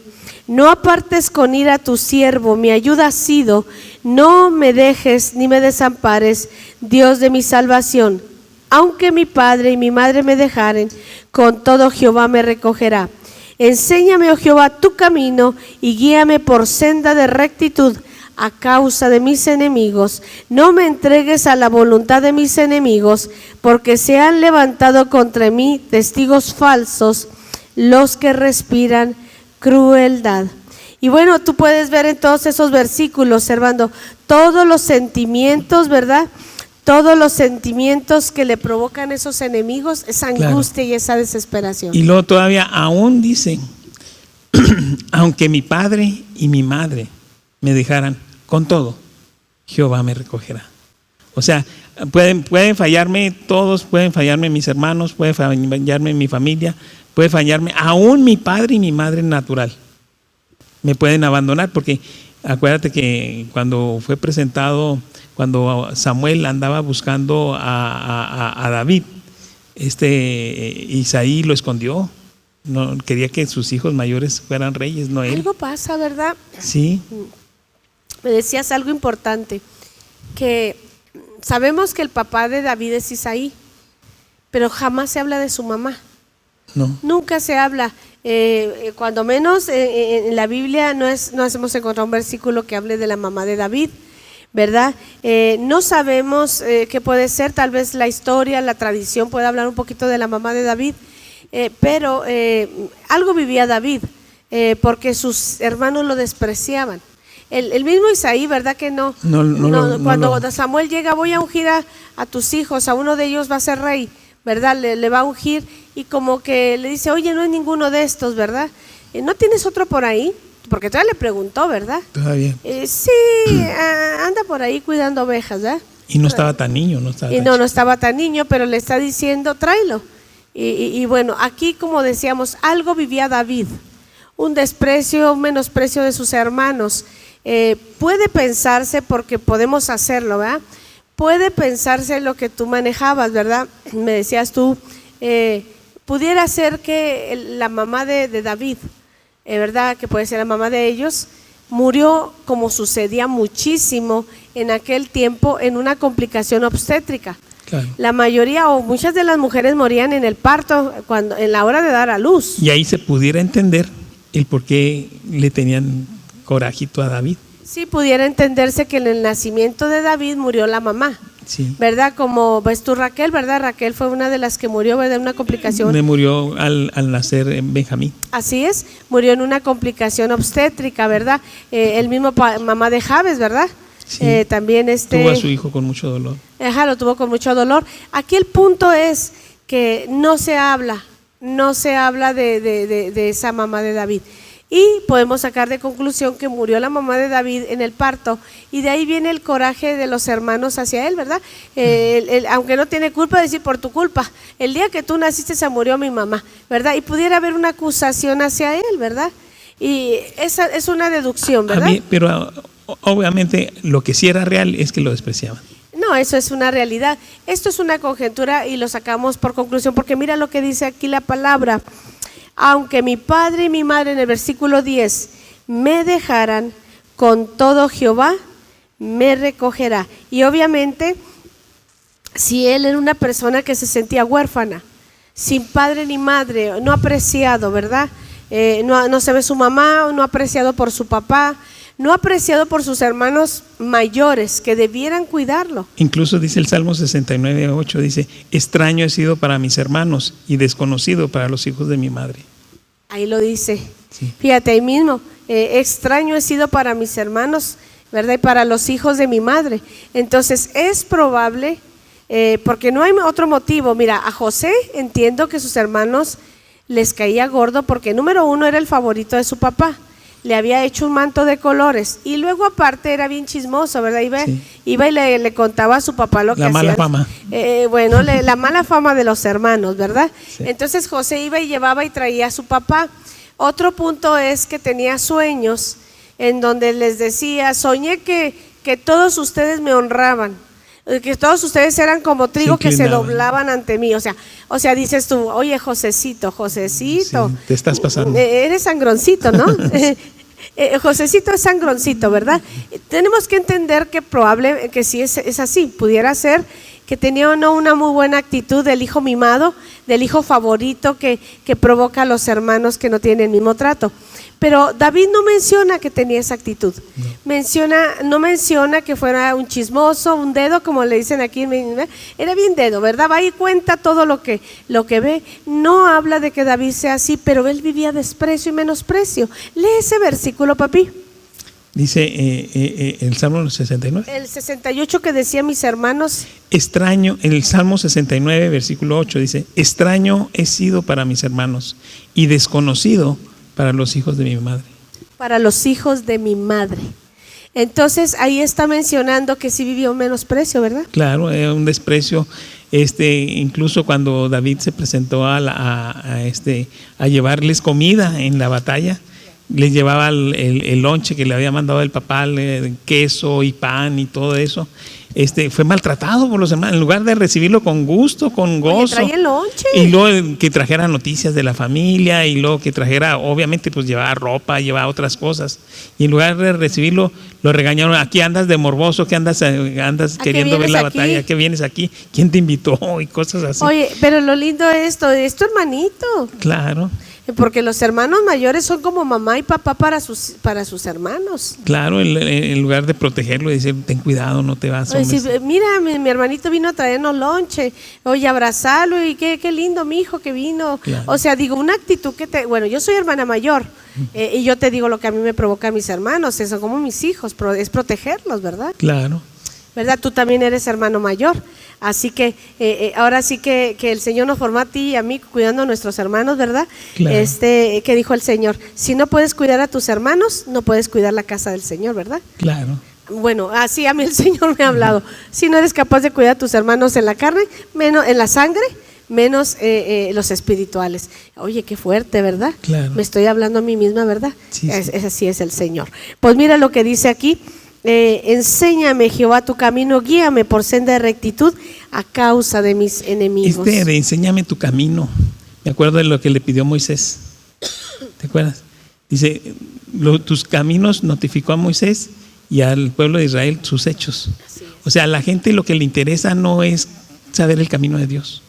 No apartes con ira a tu siervo, mi ayuda has sido. No me dejes ni me desampares, Dios de mi salvación. Aunque mi padre y mi madre me dejaren, con todo Jehová me recogerá. Enséñame, oh Jehová, tu camino y guíame por senda de rectitud a causa de mis enemigos. No me entregues a la voluntad de mis enemigos, porque se han levantado contra mí testigos falsos, los que respiran crueldad. Y bueno, tú puedes ver en todos esos versículos, Servando, todos los sentimientos, ¿verdad? Todos los sentimientos que le provocan esos enemigos, esa angustia, claro, y esa desesperación. Y luego todavía aún dicen, aunque mi padre y mi madre me dejaran, con todo, Jehová me recogerá. O sea, pueden fallarme todos, pueden fallarme mis hermanos, puede fallarme mi familia, puede fallarme aún mi padre y mi madre natural. Me pueden abandonar, porque acuérdate que cuando fue presentado, cuando Samuel andaba buscando a David, Isaí lo escondió. No quería que sus hijos mayores fueran reyes, no él. Algo pasa, ¿verdad? Sí. Me decías algo importante, que sabemos que el papá de David es Isaí, pero jamás se habla de su mamá. No. Nunca se habla. Cuando menos en la Biblia no hemos encontrado un versículo que hable de la mamá de David, ¿verdad? No sabemos qué puede ser, tal vez la historia, la tradición puede hablar un poquito de la mamá de David, pero algo vivía David, porque sus hermanos lo despreciaban. El mismo Isaí, ¿verdad que no? Cuando Samuel llega, voy a ungir a tus hijos, a uno de ellos va a ser rey, ¿verdad? Le va a ungir, y como que le dice, oye, no es ninguno de estos, ¿verdad? ¿No tienes otro por ahí? Porque todavía le preguntó, ¿verdad? Todavía. Sí, anda por ahí cuidando ovejas, ¿verdad? Y no estaba tan niño, no estaba tan niño, pero le está diciendo, tráelo. Y bueno, aquí, como decíamos, algo vivía David, un desprecio, un menosprecio de sus hermanos. Puede pensarse, porque podemos hacerlo, ¿verdad? Puede pensarse lo que tú manejabas, ¿verdad? Me decías tú, pudiera ser que la mamá de David, ¿verdad? Que puede ser la mamá de ellos, murió, como sucedía muchísimo en aquel tiempo, en una complicación obstétrica. Claro. La mayoría o muchas de las mujeres morían en el parto, en la hora de dar a luz. Y ahí se pudiera entender el por qué le tenían corajito a David. Sí, pudiera entenderse que en el nacimiento de David murió la mamá. Sí. ¿Verdad? Como ves tú, Raquel, ¿verdad? Raquel fue una de las que murió, ¿verdad? Una complicación. Murió al nacer Benjamín. Así es, murió en una complicación obstétrica, ¿verdad? El mismo mamá de Jabes, ¿verdad? Sí. También tuvo a su hijo con mucho dolor. Lo tuvo con mucho dolor. Aquí el punto es que no se habla de esa mamá de David. Y podemos sacar de conclusión que murió la mamá de David en el parto, y de ahí viene el coraje de los hermanos hacia él, ¿verdad? Aunque no tiene culpa, decir por tu culpa, el día que tú naciste se murió mi mamá, ¿verdad? Y pudiera haber una acusación hacia él, ¿verdad? Y esa es una deducción, ¿verdad? Pero obviamente lo que sí era real es que lo despreciaban. No, eso es una realidad. Esto es una conjetura y lo sacamos por conclusión, porque mira lo que dice aquí la palabra. Aunque mi padre y mi madre, en el versículo 10, me dejaran, con todo Jehová me recogerá. Y obviamente, si él era una persona que se sentía huérfana, sin padre ni madre, no apreciado, ¿verdad? No se ve su mamá, no apreciado por su papá, no apreciado por sus hermanos mayores que debieran cuidarlo. Incluso dice el Salmo 69:8, dice: extraño he sido para mis hermanos y desconocido para los hijos de mi madre. Ahí lo dice. Sí. Fíjate ahí mismo, extraño he sido para mis hermanos, ¿verdad? Y para los hijos de mi madre. Entonces es probable, porque no hay otro motivo. Mira, a José entiendo que sus hermanos les caía gordo porque número uno era el favorito de su papá. Le había hecho un manto de colores y luego aparte era bien chismoso, ¿verdad? Iba y le contaba a su papá lo que hacía. La mala fama. La mala fama de los hermanos, ¿verdad? Sí. Entonces José iba y llevaba y traía a su papá. Otro punto es que tenía sueños en donde les decía: soñé que todos ustedes me honraban, que todos ustedes eran como trigo que se doblaban ante mí. O sea, dices tú, oye, Josecito, sí, te estás pasando. Eres sangroncito, ¿no? Josecito es sangroncito, ¿verdad? Tenemos que entender que probable, que sí es así, pudiera ser que tenía o no una muy buena actitud del hijo mimado, del hijo favorito que provoca a los hermanos que no tienen el mismo trato. Pero David no menciona que tenía esa actitud. No menciona que fuera un chismoso, un dedo, como le dicen aquí. Era bien dedo, ¿verdad? Va y cuenta todo lo que ve. No habla de que David sea así, pero él vivía desprecio y menosprecio. Lee ese versículo, papi. Dice el Salmo 69. El 68 que decía: mis hermanos. Extraño, en el Salmo 69, versículo 8, dice: extraño he sido para mis hermanos y desconocido para los hijos de mi madre. Para los hijos de mi madre. Entonces ahí está mencionando que sí vivió un menosprecio, ¿verdad? Claro, un desprecio. Incluso cuando David se presentó a llevarles comida en la batalla, les llevaba el lonche que le había mandado el papá, queso y pan y todo eso. Fue maltratado por los hermanos, en lugar de recibirlo con gusto, con gozo. Oye, trae el lonche. Y luego que trajera noticias de la familia, y luego que trajera, obviamente, pues llevaba ropa, llevaba otras cosas. Y en lugar de recibirlo, lo regañaron: aquí andas de morboso, que andas queriendo ver la batalla, que vienes aquí, ¿quién te invitó? Y cosas así. Oye, pero lo lindo es tu hermanito. Claro. Porque los hermanos mayores son como mamá y papá para sus hermanos. Claro, en lugar de protegerlo y decir: ten cuidado, no te vas. Decir, mira, mi hermanito vino a traernos lonche, oye, abrazarlo, y qué lindo mi hijo que vino. Claro. O sea, digo, una actitud bueno, yo soy hermana mayor, y yo te digo lo que a mí me provoca a mis hermanos, son como mis hijos, es protegerlos, ¿verdad? Claro. ¿Verdad? Tú también eres hermano mayor, así que ahora sí que el Señor nos formó a ti y a mí cuidando a nuestros hermanos, ¿verdad? Claro. Que dijo el Señor: si no puedes cuidar a tus hermanos, no puedes cuidar la casa del Señor, ¿verdad? Claro. Bueno, así a mí el Señor me ha hablado. Si no eres capaz de cuidar a tus hermanos en la carne, menos en la sangre, menos los espirituales. Oye, qué fuerte, ¿verdad? Claro. Me estoy hablando a mí misma, ¿verdad? Sí. Así es el Señor. Pues mira lo que dice aquí: enséñame, Jehová, tu camino, guíame por senda de rectitud a causa de mis enemigos. De enséñame tu camino. Me acuerdo de lo que le pidió Moisés. ¿Te acuerdas? Dice: tus caminos notificó a Moisés y al pueblo de Israel sus hechos. O sea, a la gente lo que le interesa no es saber el camino de Dios.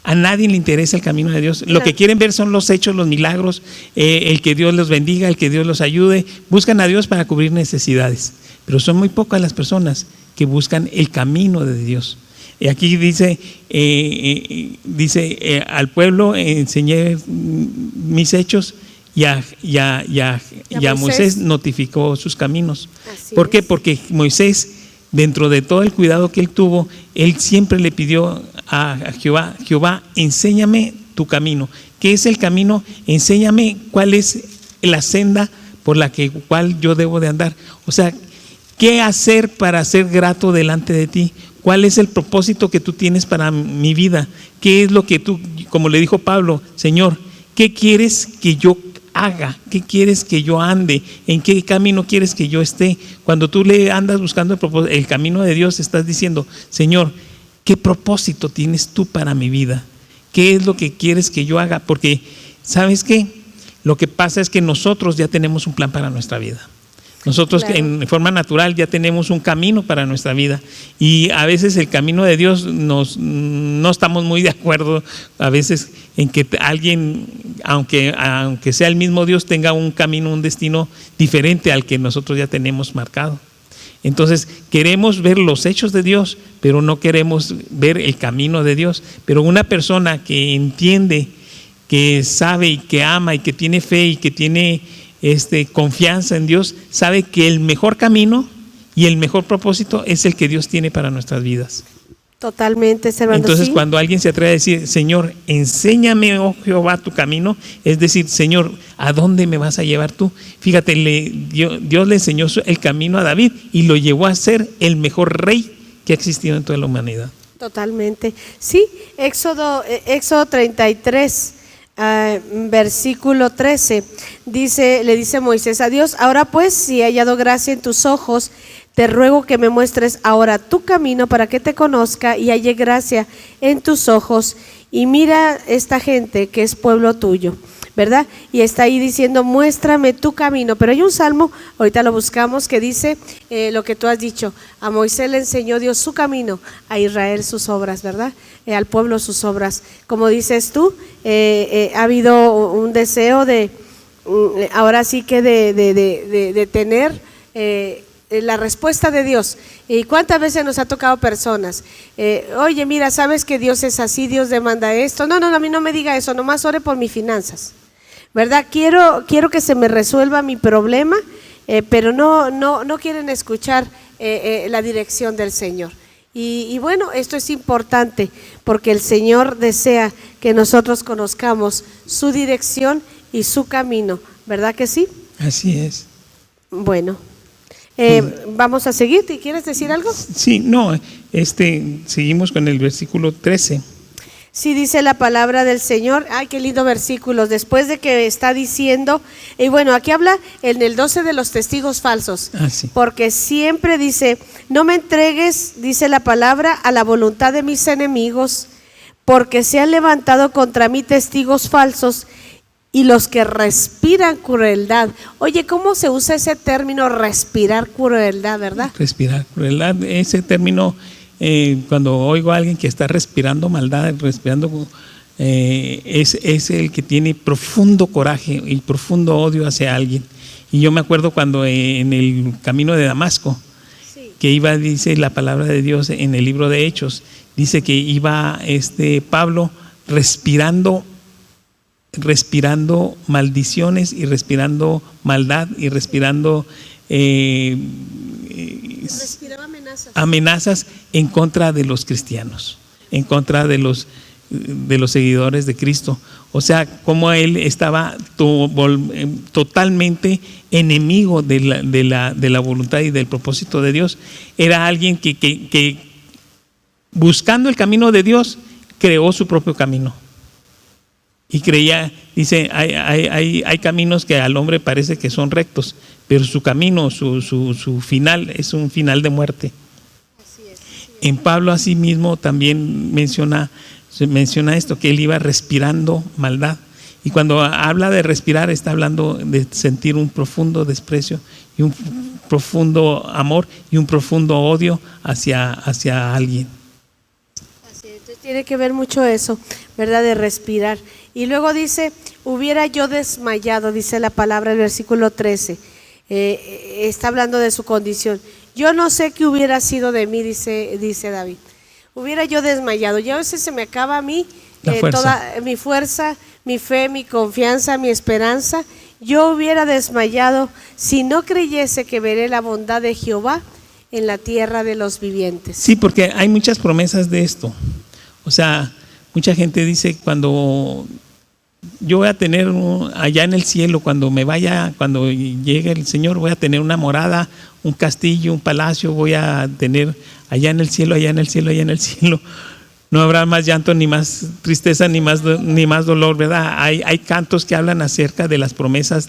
A nadie le interesa el camino de Dios. Lo que quieren ver son los hechos, los milagros, el que Dios los bendiga, el que Dios los ayude. Buscan a Dios para cubrir necesidades, pero son muy pocas las personas que buscan el camino de Dios. Y aquí dice, al pueblo enseñé mis hechos, y a Moisés notificó sus caminos. ¿Por qué? Porque Moisés, dentro de todo el cuidado que él tuvo, él siempre le pidió a Jehová: enséñame tu camino. ¿Qué es el camino? Enséñame cuál es la senda por la cual yo debo de andar. O sea, ¿qué hacer para ser grato delante de ti? ¿Cuál es el propósito que tú tienes para mi vida? ¿Qué es lo que tú, como le dijo Pablo, Señor, qué quieres que yo haga? ¿Qué quieres que yo ande? ¿En qué camino quieres que yo esté? Cuando tú le andas buscando el camino de Dios, estás diciendo, Señor, ¿qué propósito tienes tú para mi vida? ¿Qué es lo que quieres que yo haga? Porque, ¿sabes qué? Lo que pasa es que nosotros ya tenemos un plan para nuestra vida. Nosotros en forma natural ya tenemos un camino para nuestra vida y a veces el camino de Dios no estamos muy de acuerdo a veces en que alguien, aunque sea el mismo Dios, tenga un camino, un destino diferente al que nosotros ya tenemos marcado. Entonces queremos ver los hechos de Dios, pero no queremos ver el camino de Dios. Pero una persona que entiende, que sabe y que ama y que tiene fe y que tiene confianza en Dios, sabe que el mejor camino y el mejor propósito es el que Dios tiene para nuestras vidas. Totalmente, Servando. Entonces, ¿sí? Cuando alguien se atreve a decir, Señor, enséñame, oh Jehová, tu camino, es decir, Señor, ¿a dónde me vas a llevar tú? Fíjate, Dios le enseñó el camino a David y lo llevó a ser el mejor rey que ha existido en toda la humanidad. Totalmente. Sí, Éxodo 33. Versículo 13 le dice Moisés a Dios: ahora pues, si he hallado gracia en tus ojos, te ruego que me muestres ahora tu camino para que te conozca y halle gracia en tus ojos. Y mira esta gente que es pueblo tuyo, ¿verdad? Y está ahí diciendo, muéstrame tu camino. Pero hay un salmo, ahorita lo buscamos, que dice lo que tú has dicho: a Moisés le enseñó Dios su camino, a Israel sus obras, ¿verdad? Al pueblo sus obras. Como dices tú, ha habido un deseo de, ahora sí que de tener la respuesta de Dios. ¿Y cuántas veces nos ha tocado personas? Oye, mira, ¿sabes que Dios es así? Dios demanda esto. No, a mí no me diga eso, nomás ore por mis finanzas, ¿verdad? Quiero que se me resuelva mi problema, pero no quieren escuchar la dirección del Señor. Y bueno, esto es importante porque el Señor desea que nosotros conozcamos su dirección y su camino, ¿verdad que sí? Así es. Bueno, vamos a seguir. ¿Te quieres decir algo? Sí, no, seguimos con el versículo 13. Sí, dice la palabra del Señor. Ay, qué lindo versículos. Después de que está diciendo, y bueno, aquí habla en el 12 de los testigos falsos. Sí. Porque siempre dice, no me entregues, dice la palabra, a la voluntad de mis enemigos, porque se han levantado contra mí testigos falsos y los que respiran crueldad. Oye, ¿cómo se usa ese término, respirar crueldad, verdad? Respirar crueldad, ese término, cuando oigo a alguien que está respirando maldad, respirando, es el que tiene profundo coraje y profundo odio hacia alguien. Y yo me acuerdo cuando en el camino de Damasco, sí, que iba, dice la palabra de Dios en el libro de Hechos, dice que iba Pablo respirando maldiciones y respirando maldad y respirando amenazas en contra de los cristianos, en contra de los seguidores de Cristo. O sea, como él estaba totalmente enemigo de la voluntad y del propósito de Dios. Era alguien que buscando el camino de Dios creó su propio camino. Y creía, dice, hay caminos que al hombre parece que son rectos, pero su camino, su final es un final de muerte. Así es. En Pablo asimismo también menciona esto, que él iba respirando maldad. Y cuando habla de respirar, está hablando de sentir un profundo desprecio y un profundo amor y un profundo odio hacia alguien. Así es, entonces tiene que ver mucho eso, ¿verdad? De respirar. Y luego dice, hubiera yo desmayado, dice la palabra, el versículo 13. Está hablando de su condición. Yo no sé qué hubiera sido de mí, dice David. Hubiera yo desmayado. Ya a veces se me acaba a mí toda mi fuerza, mi fe, mi confianza, mi esperanza. Yo hubiera desmayado si no creyese que veré la bondad de Jehová en la tierra de los vivientes. Sí, porque hay muchas promesas de esto. O sea, mucha gente dice cuando yo voy a tener allá en el cielo, cuando llegue el Señor, voy a tener una morada, un castillo, un palacio, voy a tener allá en el cielo, allá en el cielo, allá en el cielo. No habrá más llanto, ni más tristeza, ni más dolor, ¿verdad? Hay cantos que hablan acerca de las promesas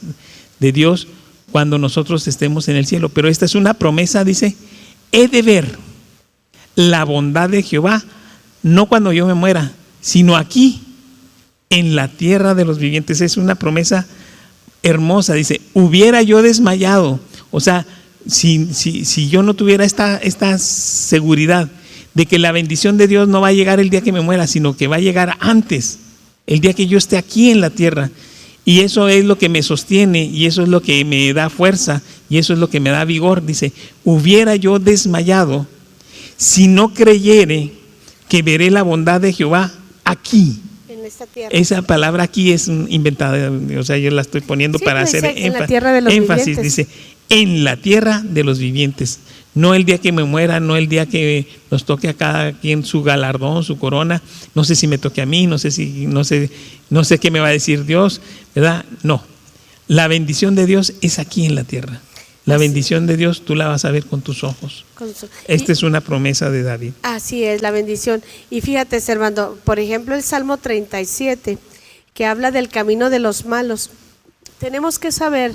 de Dios cuando nosotros estemos en el cielo. Pero esta es una promesa, dice, he de ver la bondad de Jehová, no cuando yo me muera, sino aquí, en la tierra de los vivientes. Es una promesa hermosa, dice, hubiera yo desmayado. O sea, si yo no tuviera esta seguridad de que la bendición de Dios no va a llegar el día que me muera, sino que va a llegar antes, el día que yo esté aquí en la tierra. Y eso es lo que me sostiene, y eso es lo que me da fuerza, y eso es lo que me da vigor. Dice, hubiera yo desmayado si no creyere que veré la bondad de Jehová aquí. En esta tierra. Esa palabra aquí es inventada, o sea, yo la estoy poniendo para hacer énfasis. Dice, en la tierra de los vivientes. No el día que me muera, no el día que nos toque a cada quien su galardón, su corona. No sé si me toque a mí, no sé qué me va a decir Dios, ¿verdad? No. La bendición de Dios es aquí en la tierra. La bendición de Dios tú la vas a ver con tus ojos. Esta es una promesa de David. Así es, la bendición. Y fíjate, Servando, por ejemplo, el Salmo 37, que habla del camino de los malos. Tenemos que saber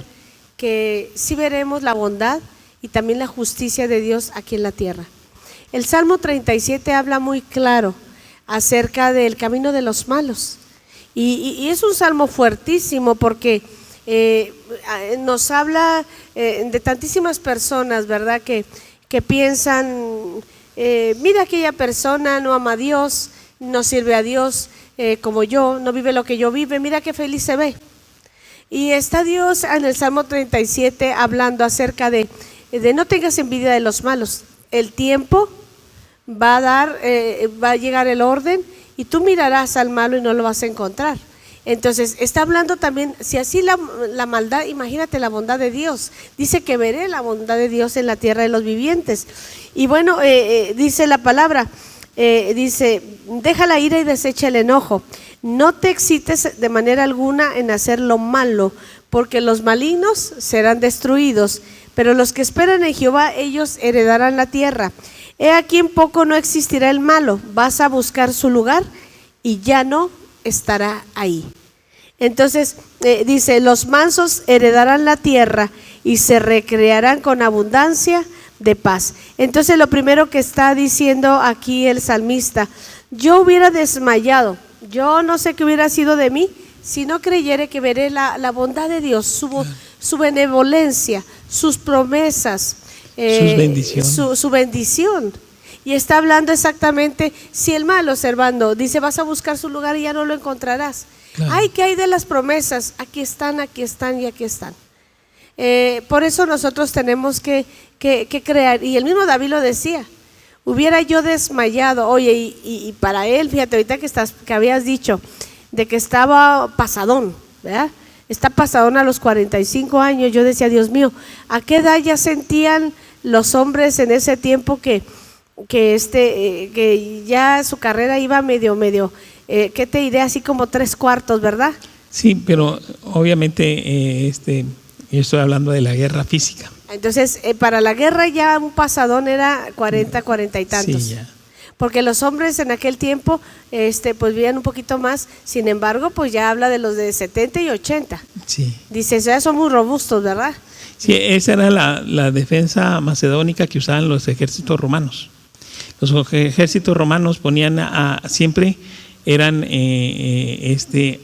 que sí veremos la bondad y también la justicia de Dios aquí en la tierra. El Salmo 37 habla muy claro acerca del camino de los malos. Y es un salmo fuertísimo porque nos habla de tantísimas personas, ¿verdad? Que piensan, mira, aquella persona no ama a Dios, no sirve a Dios como yo, no vive lo que yo vive, mira qué feliz se ve. Y está Dios en el Salmo 37 hablando acerca de no tengas envidia de los malos. El tiempo va a llegar el orden y tú mirarás al malo y no lo vas a encontrar. Entonces está hablando también, si así la maldad, imagínate la bondad de Dios. Dice que veré la bondad de Dios en la tierra de los vivientes. Y bueno, dice la palabra, dice, deja la ira y desecha el enojo. No te excites de manera alguna en hacer lo malo, porque los malignos serán destruidos, pero los que esperan en Jehová, ellos heredarán la tierra. He aquí en poco no existirá el malo, vas a buscar su lugar y ya no estará ahí. Entonces dice, los mansos heredarán la tierra y se recrearán con abundancia de paz. Entonces lo primero que está diciendo aquí el salmista, yo hubiera desmayado, yo no sé qué hubiera sido de mí si no creyere que veré la bondad de Dios, su benevolencia, sus promesas, su bendición. Y está hablando exactamente, si el malo, Servando, dice vas a buscar su lugar y ya no lo encontrarás. Claro. Ay, ¿qué hay de las promesas? Aquí están y aquí están. Por eso nosotros tenemos que crear, y el mismo David lo decía, hubiera yo desmayado. Oye, y para él, fíjate, ahorita que habías dicho de que estaba pasadón, ¿verdad? Está pasadón a los 45 años. Yo decía, Dios mío, ¿a qué edad ya sentían los hombres en ese tiempo que ya su carrera iba medio, ¿qué te diré? Así como 3/4, ¿verdad? Sí, pero obviamente yo estoy hablando de la guerra física. Entonces, para la guerra ya un pasadón era 40 y tantos. Sí, ya. Porque los hombres en aquel tiempo pues vivían un poquito más, sin embargo, pues ya habla de los de 70 y 80. Sí. Dice, ya son muy robustos, ¿verdad? Sí, esa era la defensa macedónica que usaban los ejércitos romanos. Los ejércitos romanos ponían siempre eran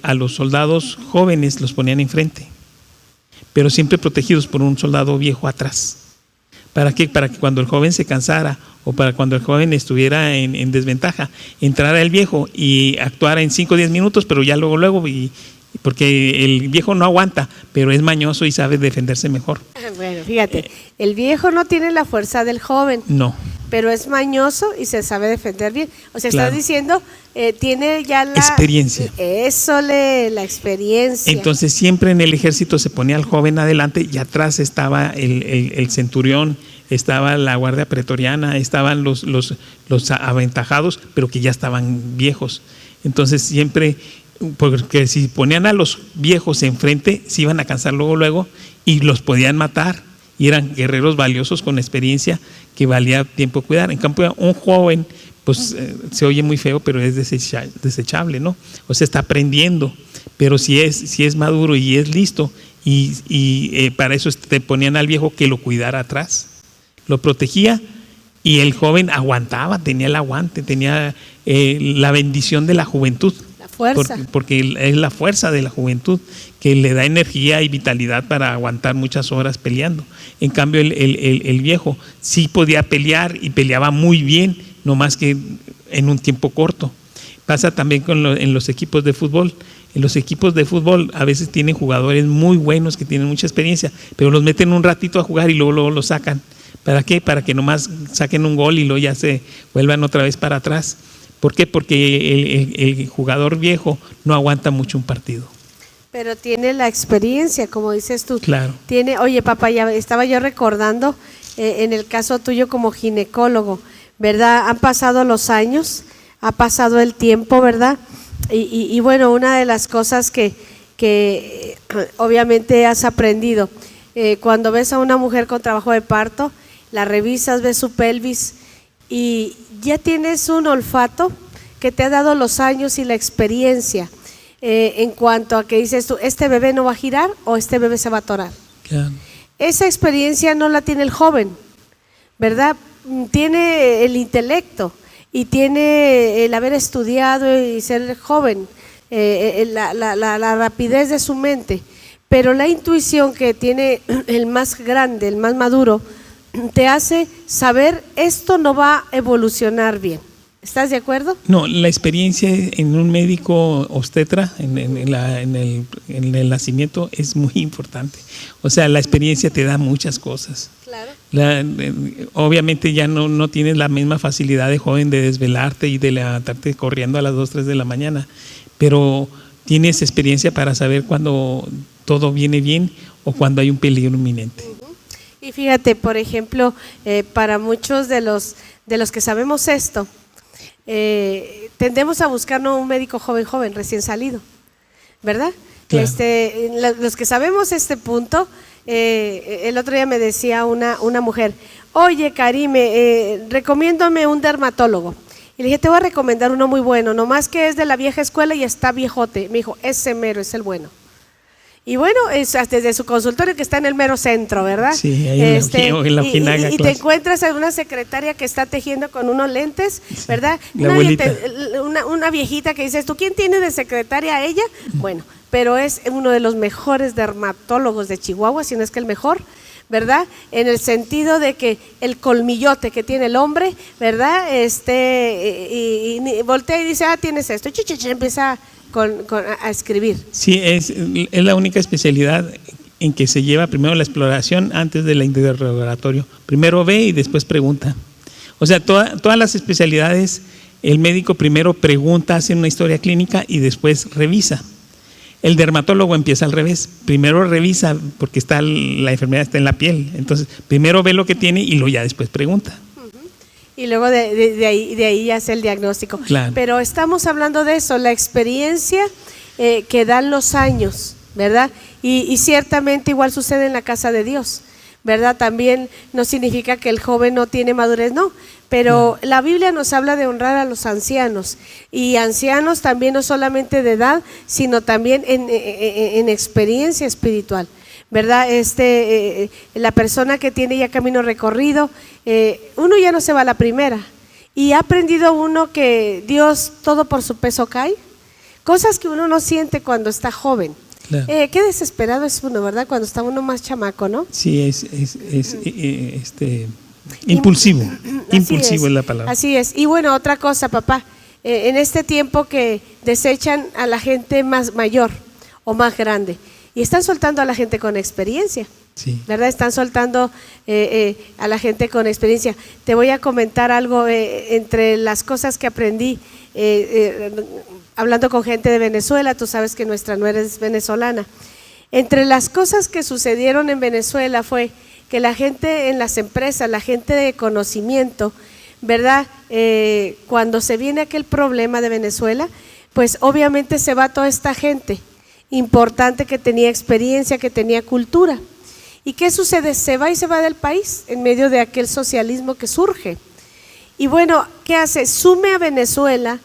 a los soldados jóvenes los ponían enfrente, pero siempre protegidos por un soldado viejo atrás. ¿Para qué? Para que cuando el joven se cansara o para cuando el joven estuviera en desventaja, entrara el viejo y actuara en 5 o 10 minutos, pero ya luego, porque el viejo no aguanta, pero es mañoso y sabe defenderse mejor. Bueno, fíjate, el viejo no tiene la fuerza del joven. No. Pero es mañoso y se sabe defender bien. O sea, claro. Estás diciendo, tiene ya la experiencia. La experiencia. Entonces siempre en el ejército se ponía al joven adelante y atrás estaba el centurión, estaba la guardia pretoriana, estaban los aventajados, pero que ya estaban viejos. Entonces siempre porque si ponían a los viejos enfrente, se iban a cansar luego y los podían matar. Y eran guerreros valiosos con experiencia que valía tiempo cuidar. En cambio, un joven, pues se oye muy feo, pero es desechable, ¿no? O sea, está aprendiendo. Pero si es maduro y es listo, y para eso te ponían al viejo que lo cuidara atrás, lo protegía, y el joven aguantaba, tenía el aguante, tenía la bendición de la juventud. Fuerza. Porque es la fuerza de la juventud que le da energía y vitalidad para aguantar muchas horas peleando. En cambio, el viejo sí podía pelear y peleaba muy bien, no más que en un tiempo corto. Pasa también en los equipos de fútbol. En los equipos de fútbol a veces tienen jugadores muy buenos que tienen mucha experiencia, pero los meten un ratito a jugar y luego los sacan. ¿Para qué? Para que nomás saquen un gol y luego ya se vuelvan otra vez para atrás. ¿Por qué? Porque el jugador viejo no aguanta mucho un partido. Pero tiene la experiencia, como dices tú. Claro. Oye, papá, ya estaba yo recordando en el caso tuyo como ginecólogo, ¿verdad? Han pasado los años, ha pasado el tiempo, ¿verdad? Y bueno, una de las cosas que obviamente has aprendido, cuando ves a una mujer con trabajo de parto, la revisas, ves su pelvis, y ya tienes un olfato que te ha dado los años y la experiencia en cuanto a que dices tú, este bebé no va a girar o este bebé se va a atorar. Claro. Esa experiencia no la tiene el joven, ¿verdad? Tiene el intelecto y tiene el haber estudiado y ser joven, la rapidez de su mente, pero la intuición que tiene el más grande, el más maduro, te hace saber esto no va a evolucionar bien. ¿Estás de acuerdo? No, la experiencia en un médico obstetra en el nacimiento es muy importante. O sea, la experiencia te da muchas cosas. Claro. Obviamente ya no tienes la misma facilidad de joven de desvelarte y de levantarte corriendo a las 2, 3 de la mañana, pero tienes experiencia para saber cuando todo viene bien o cuando hay un peligro inminente. Y fíjate, por ejemplo, para muchos de los que sabemos esto, tendemos a buscar no un médico joven, recién salido, ¿verdad? Claro. Los que sabemos este punto, el otro día me decía una mujer, oye Karime, recomiéndame un dermatólogo. Y le dije, te voy a recomendar uno muy bueno, nomás que es de la vieja escuela y está viejote. Me dijo, ese mero es el bueno. Y bueno, es desde su consultorio que está en el mero centro, ¿verdad? Sí, ahí en la Ojinaga. Y te encuentras a una secretaria que está tejiendo con unos lentes, ¿verdad? La abuelita. Una viejita que dices, ¿tú quién tiene de secretaria a ella? Bueno, pero es uno de los mejores dermatólogos de Chihuahua, si no es que el mejor, ¿verdad? En el sentido de que el colmillote que tiene el hombre, ¿verdad? Y voltea y dice, tienes esto, empieza a escribir. Sí, es la única especialidad en que se lleva primero la exploración antes del interrogatorio. Primero ve y después pregunta. O sea, todas las especialidades, el médico primero pregunta, hace una historia clínica y después revisa. El dermatólogo empieza al revés, primero revisa porque la enfermedad está en la piel, entonces primero ve lo que tiene y luego ya después pregunta. Y luego de ahí hace el diagnóstico. Claro. Pero estamos hablando de eso, la experiencia que dan los años, ¿verdad? Y ciertamente igual sucede en la casa de Dios, ¿verdad? También no significa que el joven no tiene madurez, no, pero la Biblia nos habla de honrar a los ancianos, y ancianos también no solamente de edad, sino también en experiencia espiritual, ¿verdad? La persona que tiene ya camino recorrido, uno ya no se va a la primera, y ha aprendido uno que Dios todo por su peso cae, cosas que uno no siente cuando está joven. Claro. Qué desesperado es uno, ¿verdad? Cuando está uno más chamaco, ¿no? Sí, es impulsivo. Impulsivo es la palabra. Así es. Y bueno, otra cosa, papá, en este tiempo que desechan a la gente más mayor o más grande y están soltando a la gente con experiencia. Sí. ¿Verdad? Están soltando a la gente con experiencia. Te voy a comentar algo entre las cosas que aprendí hablando con gente de Venezuela. Tú sabes que nuestra nuera es venezolana. Entre las cosas que sucedieron en Venezuela fue que la gente en las empresas, la gente de conocimiento, ¿verdad? Cuando se viene aquel problema de Venezuela, pues obviamente se va toda esta gente importante que tenía experiencia, que tenía cultura. ¿Y qué sucede? Se va y se va del país en medio de aquel socialismo que surge. Y bueno, ¿qué hace? Sume a Venezuela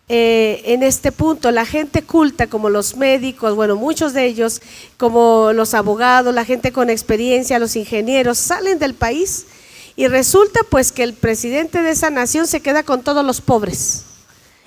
en este punto. La gente culta, como los médicos, bueno, muchos de ellos, como los abogados, la gente con experiencia, los ingenieros, salen del país y resulta pues que el presidente de esa nación se queda con todos los pobres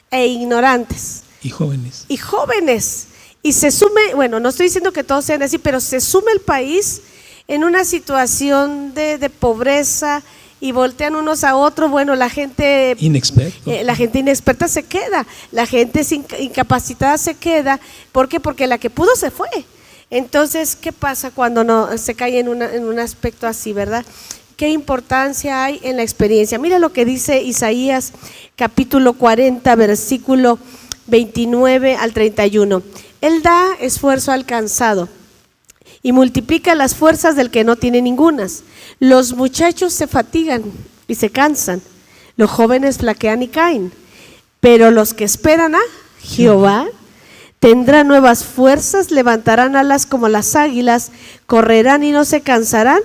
e ignorantes. Y jóvenes. Y jóvenes. Y se sume, bueno, no estoy diciendo que todos sean así, pero se sume el país en una situación de pobreza y voltean unos a otros. Bueno, la gente inexperta se queda, la gente incapacitada se queda. ¿Por qué? Porque la que pudo se fue. Entonces, ¿qué pasa cuando no se cae en un aspecto así, verdad? ¿Qué importancia hay en la experiencia? Mira lo que dice Isaías capítulo 40, versículo 29 al 31. Él da esfuerzo al cansado y multiplica las fuerzas del que no tiene ningunas. Los muchachos se fatigan y se cansan, los jóvenes flaquean y caen, pero los que esperan a Jehová tendrán nuevas fuerzas, levantarán alas como las águilas, correrán y no se cansarán,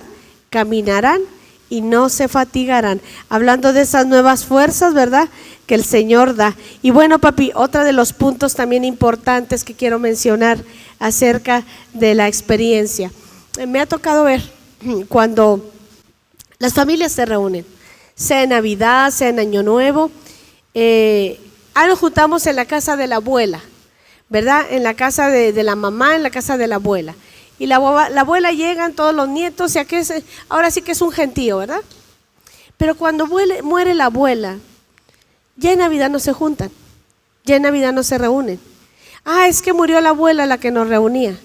caminarán y no se fatigarán. Hablando de esas nuevas fuerzas, ¿verdad?, que el Señor da. Y bueno, papi, otro de los puntos también importantes que quiero mencionar acerca de la experiencia. Me ha tocado ver cuando las familias se reúnen, sea en Navidad, sea en Año Nuevo, nos juntamos en la casa de la abuela, ¿verdad? En la casa de la mamá, en la casa de la abuela. Y la abuela llegan todos los nietos, o sea que ahora sí que es un gentío, ¿verdad? Pero cuando muere la abuela, ya en Navidad no se juntan, ya en Navidad no se reúnen. Es que murió la abuela la que nos reunía.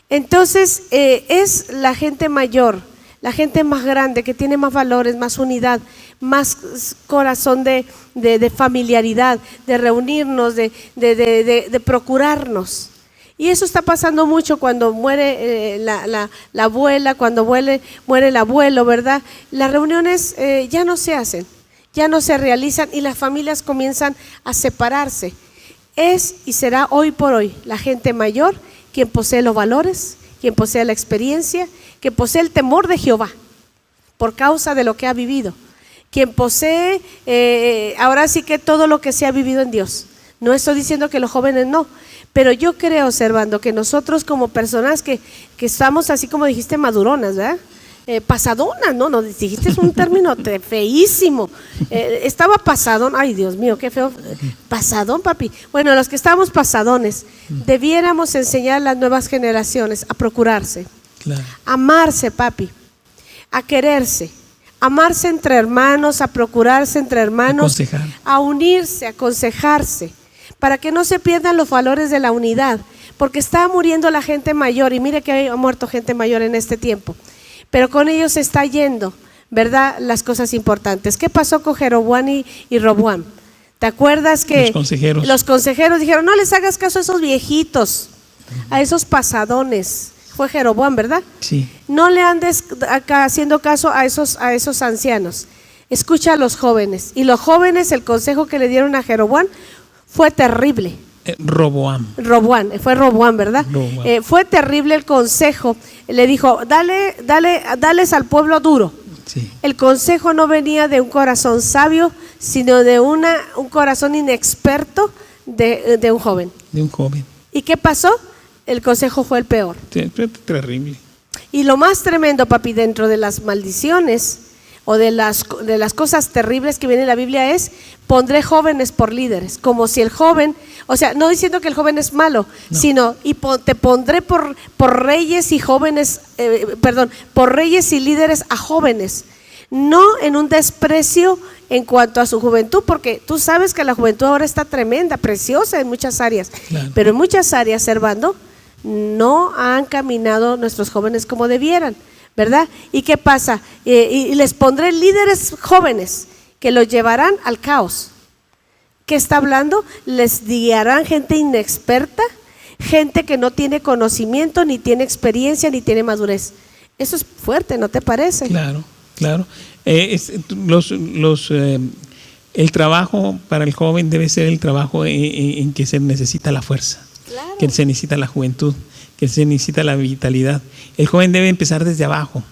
Entonces es la gente mayor, la gente más grande, que tiene más valores, más unidad, más corazón de familiaridad, de reunirnos, de procurarnos. Y eso está pasando mucho cuando muere la abuela, cuando muere el abuelo, ¿verdad? Las reuniones ya no se hacen, ya no se realizan y las familias comienzan a separarse. Es y será hoy por hoy la gente mayor quien posee los valores, quien posee la experiencia, quien posee el temor de Jehová por causa de lo que ha vivido, quien posee ahora sí que todo lo que se ha vivido en Dios. No estoy diciendo que los jóvenes no, pero yo creo, Servando, que nosotros como personas que estamos así como dijiste, maduronas, ¿verdad? Pasadonas, no, dijiste un término feísimo. Estaba pasadón, ay Dios mío, qué feo. Pasadón, papi. Bueno, los que estamos pasadones, debiéramos enseñar a las nuevas generaciones a procurarse, claro, a amarse, papi, a quererse, amarse entre hermanos, a procurarse entre hermanos, a unirse, a aconsejarse, para que no se pierdan los valores de la unidad, porque está muriendo la gente mayor, y mire que ha muerto gente mayor en este tiempo, pero con ellos se está yendo, ¿verdad?, las cosas importantes. ¿Qué pasó con Jeroboam y Roboam? ¿Te acuerdas que los consejeros dijeron, no les hagas caso a esos viejitos, a esos pasadones? Fue Jeroboam, ¿verdad? Sí. No le andes acá haciendo caso a esos ancianos. Escucha a los jóvenes. Y los jóvenes, el consejo que le dieron a Jeroboam fue terrible. Roboam, fue Roboam, ¿verdad? Fue terrible el consejo. Le dijo, dales al pueblo duro. Sí. El consejo no venía de un corazón sabio, sino de un corazón inexperto de un joven. De un joven. ¿Y qué pasó? El consejo fue el peor. Sí, fue terrible. Y lo más tremendo, papi, dentro de las maldiciones o de las cosas terribles que viene en la Biblia es, pondré jóvenes por líderes, como si el joven, o sea, no diciendo que el joven es malo, no, sino, te pondré por reyes y jóvenes, por reyes y líderes a jóvenes, no en un desprecio en cuanto a su juventud, porque tú sabes que la juventud ahora está tremenda, preciosa en muchas áreas, claro, pero en muchas áreas, Servando, no han caminado nuestros jóvenes como debieran, ¿verdad? ¿Y qué pasa? Y les pondré líderes jóvenes que los llevarán al caos. ¿Qué está hablando? Les guiarán gente inexperta, gente que no tiene conocimiento, ni tiene experiencia, ni tiene madurez. Eso es fuerte, ¿no te parece? Claro. El trabajo para el joven debe ser el trabajo en que se necesita la fuerza, Claro. que se necesita la juventud, que se necesita la vitalidad. El joven debe empezar desde abajo.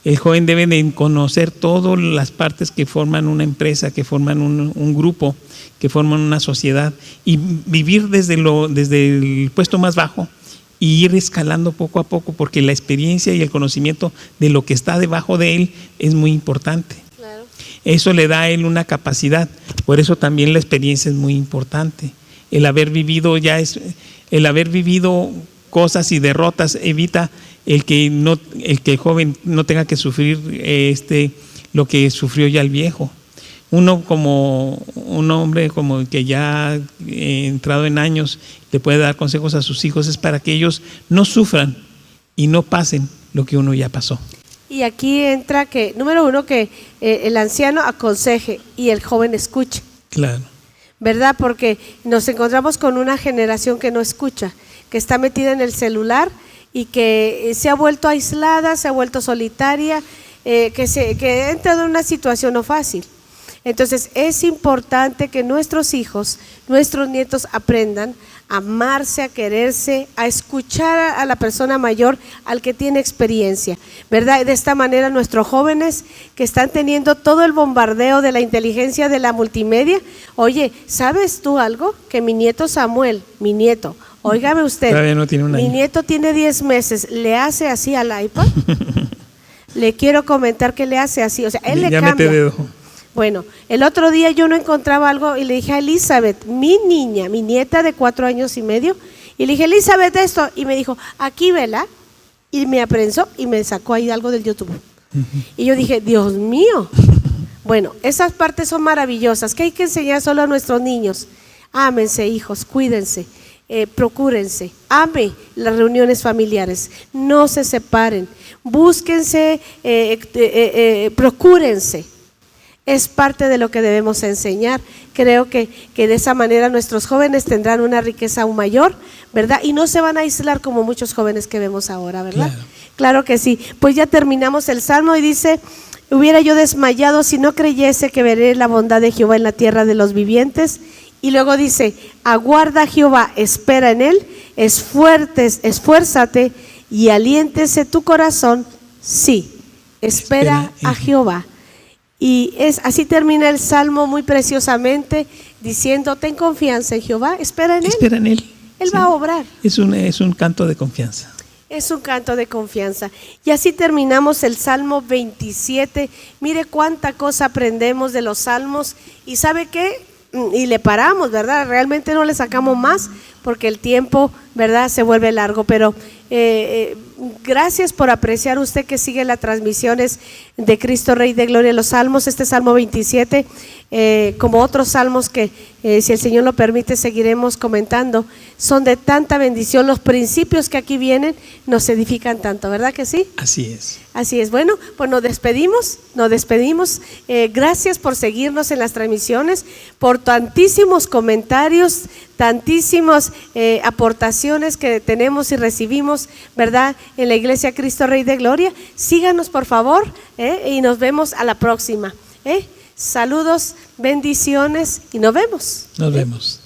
El joven debe de conocer todas las partes que forman una empresa, que forman un grupo, que forman una sociedad, y vivir desde el puesto más bajo y ir escalando poco a poco, porque la experiencia y el conocimiento de lo que está debajo de él es muy importante. Claro. Eso le da a él una capacidad. Por eso también la experiencia es muy importante. El haber vivido cosas y derrotas evita el que el joven no tenga que sufrir lo que sufrió ya el viejo. Uno como un hombre como que ya ha entrado en años le puede dar consejos a sus hijos, es para que ellos no sufran y no pasen lo que uno ya pasó. Y aquí entra que, número uno, que el anciano aconseje y el joven escuche. Claro. ¿Verdad? Porque nos encontramos con una generación que no escucha, que está metida en el celular y que se ha vuelto aislada, se ha vuelto solitaria, que ha entrado en una situación no fácil. Entonces es importante que nuestros hijos, nuestros nietos aprendan a amarse, a quererse, a escuchar a la persona mayor, al que tiene experiencia, ¿verdad? De esta manera nuestros jóvenes que están teniendo todo el bombardeo de la inteligencia de la multimedia, oye, ¿sabes tú algo? Que mi nieto Samuel, óigame usted, todavía no tiene un año. Mi nieto tiene 10 meses, le hace así al iPad. Le quiero comentar que le hace así, o sea, él le ya cambia. mete dedo. Bueno, el otro día yo no encontraba algo y le dije a Elizabeth, mi nieta de 4 años y medio, y le dije, Elizabeth, esto, y me dijo, aquí vela, y me aprensó y me sacó ahí algo del YouTube. Y yo dije, Dios mío. Bueno, esas partes son maravillosas, que hay que enseñar solo a nuestros niños. Ámense, hijos, cuídense, procúrense, ame las reuniones familiares, no se separen, búsquense, procúrense. Es parte de lo que debemos enseñar. Creo que de esa manera nuestros jóvenes tendrán una riqueza aún mayor, ¿verdad? Y no se van a aislar como muchos jóvenes que vemos ahora, ¿verdad? Claro que sí. Pues ya terminamos el Salmo y dice, hubiera yo desmayado si no creyese que veré la bondad de Jehová en la tierra de los vivientes. Y luego dice, aguarda a Jehová, espera en él, esfuérzate y aliéntese tu corazón. Sí, espera a Jehová. Y así termina el Salmo muy preciosamente, diciendo, ten confianza en Jehová, espera en él. Espera en él. Él va a obrar. Es un canto de confianza. Es un canto de confianza. Y así terminamos el Salmo 27. Mire cuánta cosa aprendemos de los salmos. ¿Y sabe qué? Y le paramos, ¿verdad? Realmente no le sacamos más porque el tiempo, ¿verdad?, se vuelve largo. Pero gracias por apreciar usted que sigue las transmisiones de Cristo Rey de Gloria, los salmos, este Salmo 27, como otros salmos que si el Señor lo permite seguiremos comentando, son de tanta bendición. Los principios que aquí vienen nos edifican tanto, ¿verdad que sí? Así es. Así es. Bueno, pues nos despedimos. Gracias por seguirnos en las transmisiones, por tantísimos comentarios, tantísimas aportaciones que tenemos y recibimos, ¿verdad?, en la Iglesia Cristo Rey de Gloria. Síganos, por favor, y nos vemos a la próxima. Saludos, bendiciones y nos vemos. Nos vemos.